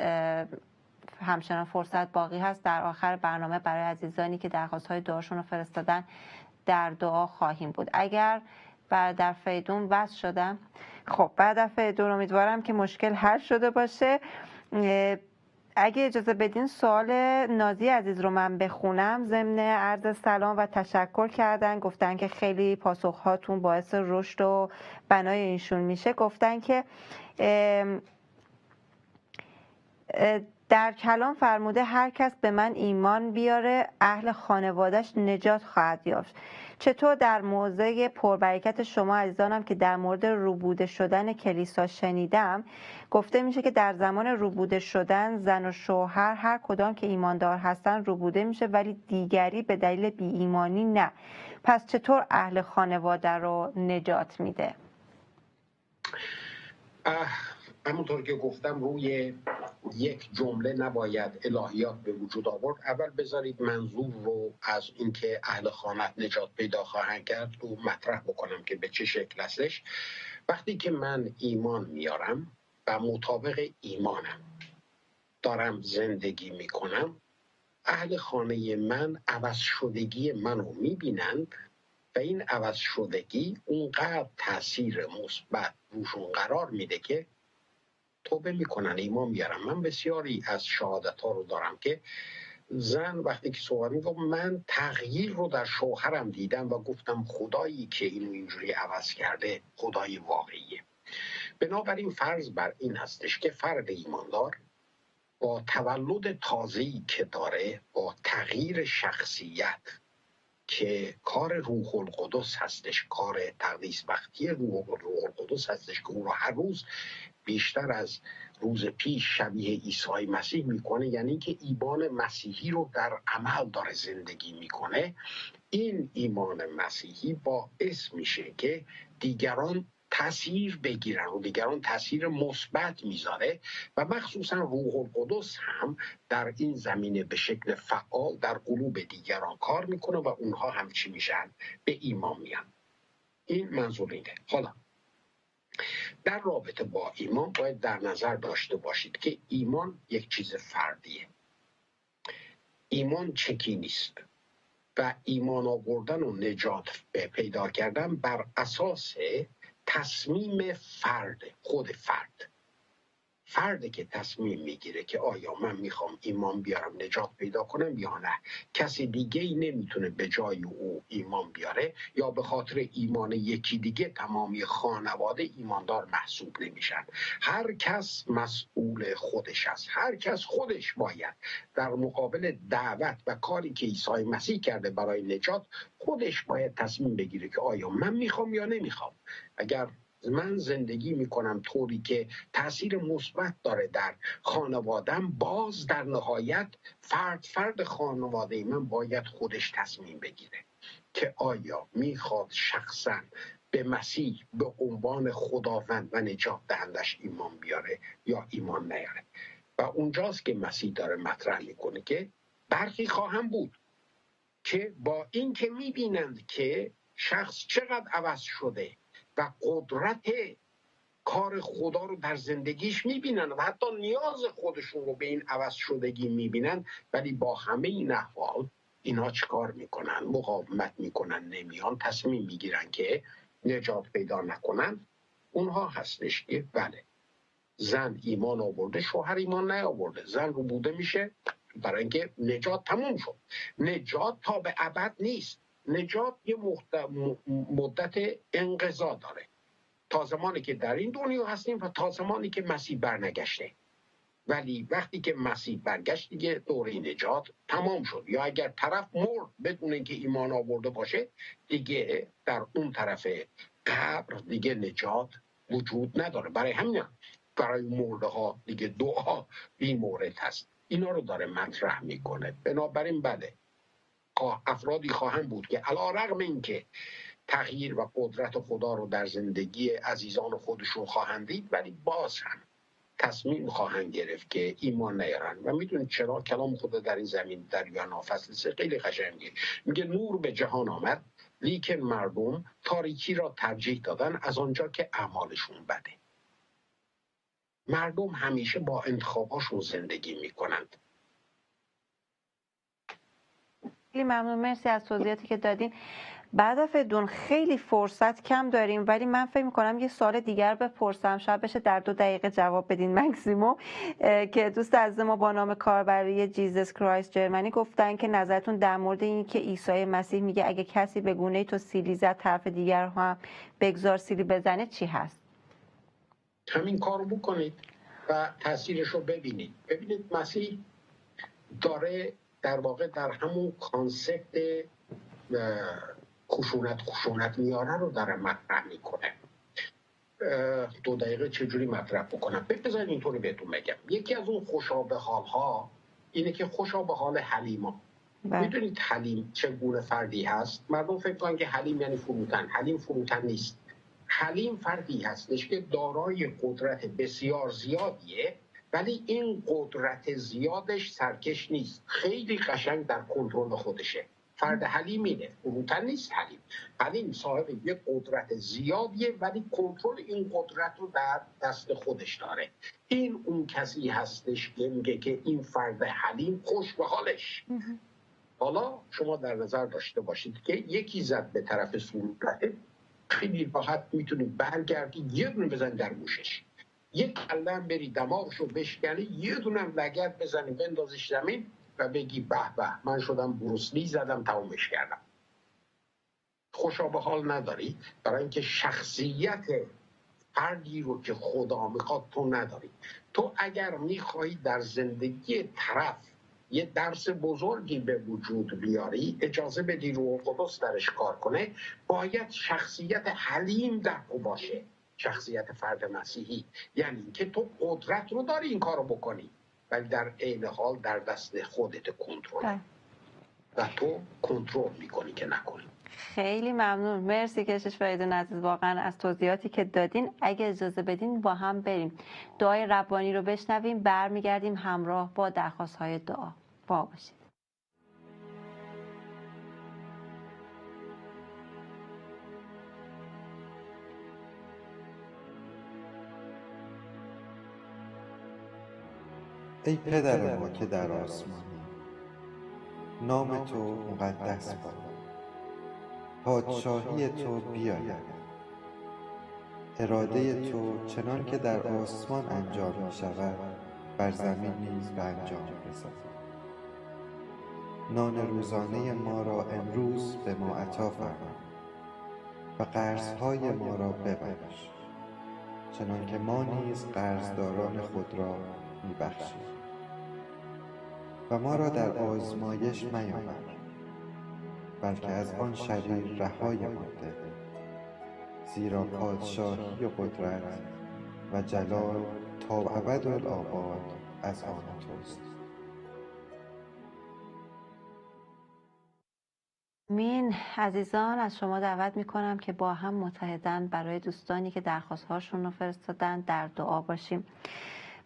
همچنان فرصت باقی هست. در آخر برنامه برای عزیزانی که درخواست های دعاشون رو فرستادن در دعا خواهیم بود. اگر برادر فریدون وصل شدم، خب برادر فریدون امیدوارم که مشکل حل شده باشه. اگه اجازه بدین سوال نازی عزیز رو من بخونم. ضمن عرض سلام و تشکر کردن، گفتن که خیلی پاسخهاتون باعث رشد و بنای ایشون میشه. گفتن که در کلام فرموده هر کس به من ایمان بیاره اهل خانوادهش نجات خواهد یافت. چطور در موضع پربرکت شما عزیزانم که در مورد روبوده شدن کلیسا شنیدم، گفته میشه که در زمان روبوده شدن زن و شوهر هر کدام که ایماندار هستن روبوده میشه، ولی دیگری به دلیل بی ایمانی نه. پس چطور اهل خانواده رو نجات میده؟ همونطور که گفتم روی یک جمله نباید الهیات به وجود آورد. اول بذارید منظور رو از اینکه اهل خانت نجات پیدا خواهند کرد رو مطرح بکنم که به چه شکل هستش. وقتی که من ایمان میارم و مطابق ایمانم دارم زندگی میکنم، اهل خانه من عوض شدگی منو میبینند و این عوض شدگی اونقدر تاثیر مثبت روشون قرار میده که توبه میکنن، ایمان میارن. من بسیاری از شهادت ها رو دارم که زن وقتی که صحبت میگم من تغییر رو در شوهرم دیدم و گفتم خدایی که اینو اینجوری عوض کرده خدای واقعیه. بنابراین فرض بر این هستش که فرد ایماندار با تولد تازه‌ای که داره، با تغییر شخصیت که کار روح القدس هستش، کار تقدیس بختی روح القدس هستش که او را هر روز بیشتر از روز پیش شبیه عیسی مسیح میکنه، یعنی که ایمان مسیحی رو در عمل داره زندگی میکنه. این ایمان مسیحی باعث میشه که دیگران تأثیر بگیرن و دیگران تأثیر مثبت میذاره و مخصوصا روح القدس هم در این زمینه به شکل فعال در قلوب دیگران کار میکنه و اونها هم چی میشن؟ به ایمان میان. این منظور اینه. حالا در رابطه با ایمان باید در نظر داشته باشید که ایمان یک چیز فردیه. ایمان چکی نیست و ایمان آوردن و نجات پیدا کردن بر اساس تصمیم خود فرده که تصمیم میگیره که آیا من میخوام ایمان بیارم نجات پیدا کنم یا نه. کسی دیگه ای نمیتونه به جای او ایمان بیاره یا به خاطر ایمان یکی دیگه تمامی خانواده ایماندار محسوب نمیشن. هر کس مسئول خودش است. هر کس خودش باید در مقابل دعوت و کاری که عیسی مسیح کرده برای نجات خودش باید تصمیم بگیره که آیا من میخوام یا نمیخوام. اگر من زندگی میکنم طوری که تأثیر مثبت داره در خانوادم، باز در نهایت فرد خانواده من باید خودش تصمیم بگیره که آیا میخواد شخصا به مسیح به عنوان خداوند و نجات دهندش ایمان بیاره یا ایمان نیاره. و اونجاست که مسیح داره مطرح میکنه که برخی خواهم بود که با این که میبینند که شخص چقدر عوض شده و قدرت کار خدا رو در زندگیش میبینن و حتی نیاز خودشون رو به این عوض شدگی میبینن، ولی با همه این احوال اینا چیکار میکنن؟ مقاومت میکنن، نمیان، تصمیم میگیرن که نجات پیدا نکنن. اونها هستش که بله زن ایمان آورده شوهر ایمان نیاورده، زن رو بوده میشه برای اینکه نجات تموم شد. نجات تا به ابد نیست. نجات یه مدت انقضا داره تا زمانی که در این دنیا هستیم و تا زمانی که مسیح برنگشته. ولی وقتی که مسیح برگشت دیگه دوره نجات تمام شد. یا اگر طرف مرد بدون اینکه ایمان آورده باشه دیگه در اون طرف قبر دیگه نجات وجود نداره. برای همین برای مرده ها دیگه دعا بی مورد هست. اینا رو داره مطرح میکنه. بنابراین بله افرادی خواهند بود که علیرغم اینکه تغییر و قدرت خدا رو در زندگی عزیزان خودشون خواهند دید، ولی باز هم تصمیم خواهند گرفت که ایمان نیارن. و میدونید چرا؟ کلام خدا در این زمین در یوحنا فصل 3 خیلی قشنگه. میگه نور به جهان آمد لیکن مردم تاریکی را ترجیح دادن از آنجا که اعمالشون بده. مردم همیشه با انتخاباشون زندگی میکنند. خیلی ممنون، مرسی از توضیحاتی که دادین. بعد فدون خیلی فرصت کم داریم، ولی من فکر میکنم یه سوال دیگر بپرسم، شاید بشه در 2 دقیقه جواب بدین مکسیموم، که دوست عزیز ما با نام کاربری جیزس کرایست جرمنی گفتن که نظرتون در مورد این که عیسی مسیح میگه اگه کسی به گونه تو سیلی زد طرف دیگر هم بگذار سیلی بزنه چی هست؟ همین کارو بکنید. و تاثیرش رو ببینید مسیح داره در واقع در همون کانسپت خشونت میاره رو داره مطرح میکنه. 2 دقیقه چجوری مطرح بکنم؟ بذارید اینطوری بهتون بگم. یکی از اون خوشا به حال‌ها اینه که خوشا به حال حلیما. میدونید حلیم چگونه فردی هست؟ مردم فکر کنن که حلیم یعنی فروتن. حلیم فروتن نیست. حلیم فردی هستش که دارای قدرت بسیار زیادیه، ولی این قدرت زیادش سرکش نیست، خیلی قشنگ در کنترل خودشه. فرد حلیم اینه، فروتن نیست. حلیم صاحب یک قدرت زیادیه، ولی کنترل این قدرت رو در دست خودش داره. این اون کسی هستش که میگه که این فرد حلیم خوش به حالش. حالا شما در نظر داشته باشید که یکی زد به طرف صورت، خیلی راحت میتونید برگردید یه دونه بزنید در گوشش، یک کلم بری دماغشو بشکنی، یه دونه لگد بزنی بندازیش زمین و بگی به به من شدم بروسلی، زدم تمومش کردم. خوشا به حال نداری، برای اینکه شخصیت فردی رو که خدا میخواد تو نداری. تو اگر میخوایی در زندگی طرف یه درس بزرگی به وجود بیاری، اجازه بدی روح القدس درش کار کنه، باید شخصیت حلیم در تو باشه، شخصیت فرد مسیحی. یعنی که تو قدرت رو داری این کارو بکنی، ولی در عین حال در دست خودت کنترل و تو کنترل میکنی که نکنی. خیلی ممنون، مرسی کشش فریدون عزیز واقعا از توضیحاتی که دادین. اگه اجازه بدین با هم بریم دعای ربانی رو بشنویم، برمیگردیم همراه با درخواست های دعا. با باشید. ای پدر ما که در آسمانی، نام تو مقدس باد، پادشاهی تو بیاید، اراده تو چنان که در آسمان انجام می شود بر زمین نیز به انجام رسد. نان روزانه ما را امروز به ما عطا فرما و قرضهای ما را ببخش چنان که ما نیز قرضداران خود را می‌بخشیم و ما را در آزمایش میاور، بلکه از آن شریر رهایمان ده، زیرا پادشاهی و قدرت و جلال تا ابدالآباد از آن توست. امین. عزیزان از شما دعوت میکنم که با هم متحدن برای دوستانی که درخواست‌هاشون رو فرستادن در دعا باشیم.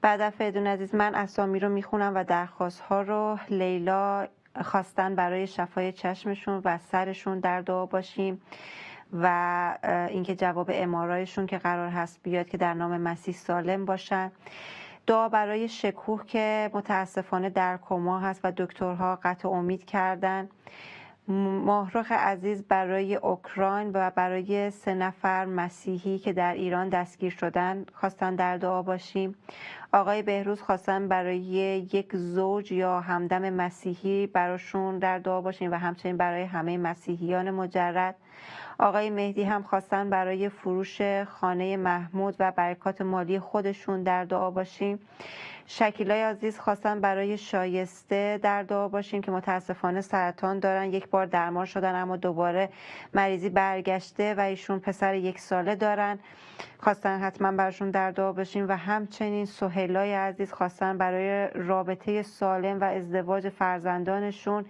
بعد از فریدون عزیز من اسامی رو میخونم و درخواست‌ها رو. لیلا خواستن برای شفای چشمشون و سرشون در دعا باشیم و اینکه جواب ام‌آرآیشون که قرار هست بیاد که در نام مسیح سالم باشن. دعا برای شکوه که متاسفانه در کما هست و دکترها قطع امید کردن. ماهرخ عزیز برای اوکراین و برای 3 نفر مسیحی که در ایران دستگیر شدن خواستن در دعا باشیم. آقای بهروز خواستن برای یک زوج یا همدم مسیحی براشون در دعا باشیم و همچنین برای همه مسیحیان مجرد. آقای مهدی هم خواستن برای فروش خانه محمود و برکات مالی خودشون در دعا باشیم. شکیلای عزیز خواستن برای شایسته در دعا باشیم که متاسفانه سرطان دارن، 1 بار درمان شدن اما دوباره مریضی برگشته و ایشون پسر 1 ساله دارن، خواستن حتما براشون در دعا باشیم. و همچنین سهیلای عزیز خواستن برای رابطه سالم و ازدواج فرزندانشون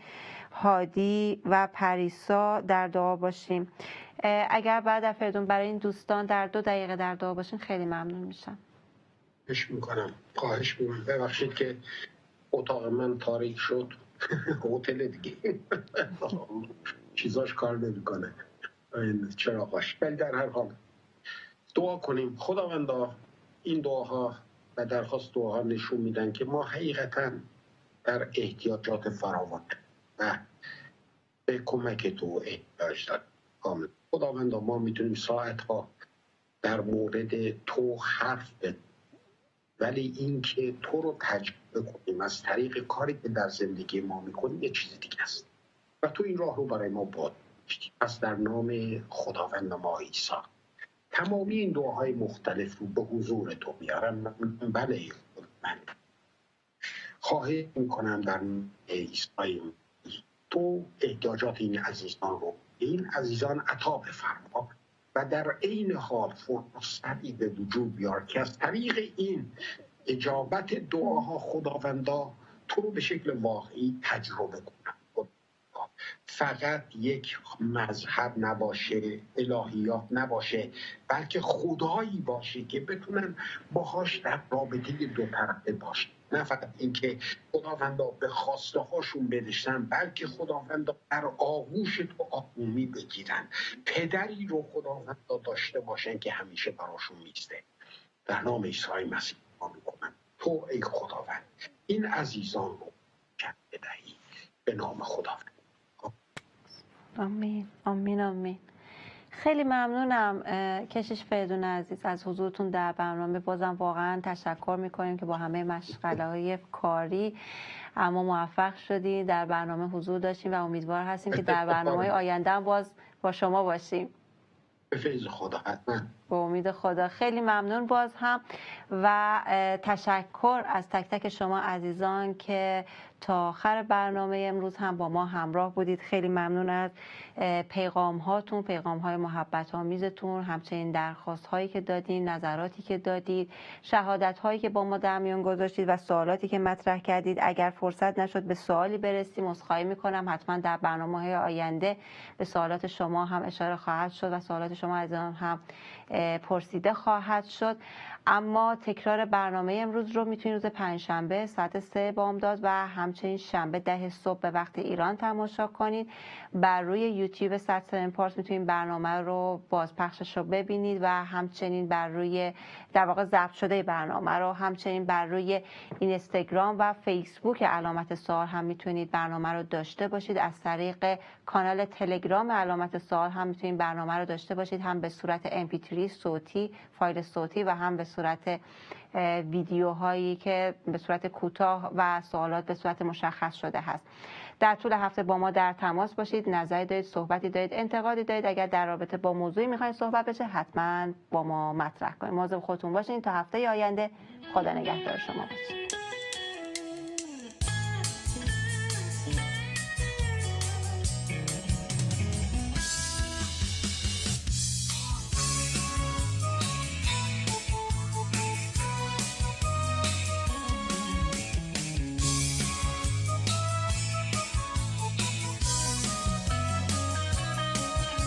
هادی و پریسا در دعا باشیم. اگر بعد از فریدون برای این دوستان در 2 دقیقه در دعا باشین خیلی ممنون میشم. خواهش میکنم. ببخشید که اتاق من تاریک شد. هتل دیگه چیزاش کار نمیکنه چراغاش. ولی در هر حال دعا کنیم. خداوندا این دعاها و درخواست دعاها نشون میدن که ما حقیقتا در احتیاجات فراوان و به کمک تو احتیاج داریم. خداوندا ما میتونیم ساعتها در مورد تو حرف بزنیم، ولی اینکه تو رو تجربه کنیم از طریق کاری که در زندگی ما میکنیم یه چیز دیگه است و تو این راه رو برای ما باز می‌کنی. پس در نام خداوند ما عیسی تمامی این دعاهای مختلف رو به حضور تو میارم. بله من خواهش میکنم در عیسی تو احتیاجات این عزیزان رو این عزیزان عطا بفرما و در عین حال فرصتی به وجود بیار که از طریق این اجابت دعاها خداوندا تو رو به شکل واقعی تجربه کنن. فقط یک مذهب نباشه، الهیات نباشه، بلکه خدایی باشه که بتونن باهاش در رابطه دو طرفه باشه. نه فقط اینکه خداوندا به خواسته هاشون بدشتن، بلکه خداوندا در آغوش تو آرومی بگیرن، پدری رو خداوندا داشته باشن که همیشه براشون میسته. در نام عیسی مسیح دعا میکنم تو ای خداوند این عزیزان رو جمع بدهی به نام خداوند. آمین آمین آمین. خیلی ممنونم کشیش فریدون عزیز از حضورتون در برنامه. بازم واقعا تشکر میکنیم که با همه مشغله‌های کاری اما موفق شدیم در برنامه حضور داشتیم و امیدوار هستیم که در برنامه آینده هم باز با شما باشیم. به فیض خدا حتما. با امید خدا. خیلی ممنون باز هم و تشکر از تک تک شما عزیزان که تا آخر برنامه امروز هم با ما همراه بودید. خیلی ممنون از پیغام هاتون، پیغام های محبت آمیزتون، همچنین درخواست هایی که دادین، نظراتی که دادید، شهادت هایی که با ما در میان گذاشتید و سوالاتی که مطرح کردید. اگر فرصت نشد به سوالی برسیم عذرخواهی میکنم. حتما در برنامه‌های آینده به سوالات شما هم اشاره خواهد شد و سوالات شما عزیزان هم پرسیده خواهد شد. اما تکرار برنامه امروز رو میتونید روز پنجشنبه ساعت 3 بامداد و همچنین شنبه 10 صبح به وقت ایران تماشا کنید. بر روی یوتیوب ساتسرن پارس میتونید برنامه رو بازپخشش رو ببینید و همچنین بر روی در واقع ضبط شده برنامه رو همچنین بر روی اینستاگرام و فیسبوک علامت سوال هم میتونید برنامه رو داشته باشید. از طریق کانال تلگرام علامت سوال هم میتونید برنامه رو داشته باشید، هم به صورت MP3 صوتی، فایل صوتی و هم به صورت ویدیوهایی که به صورت کوتاه و سوالات به صورت مشخص شده هست. در طول هفته با ما در تماس باشید. نظری دارید، صحبتی دارید، انتقادی دارید، اگر در رابطه با موضوعی میخواید صحبت بشه حتما با ما مطرح کنید. مواظب خودتون باشین. تا هفته آینده خدا نگهدار شما باشه.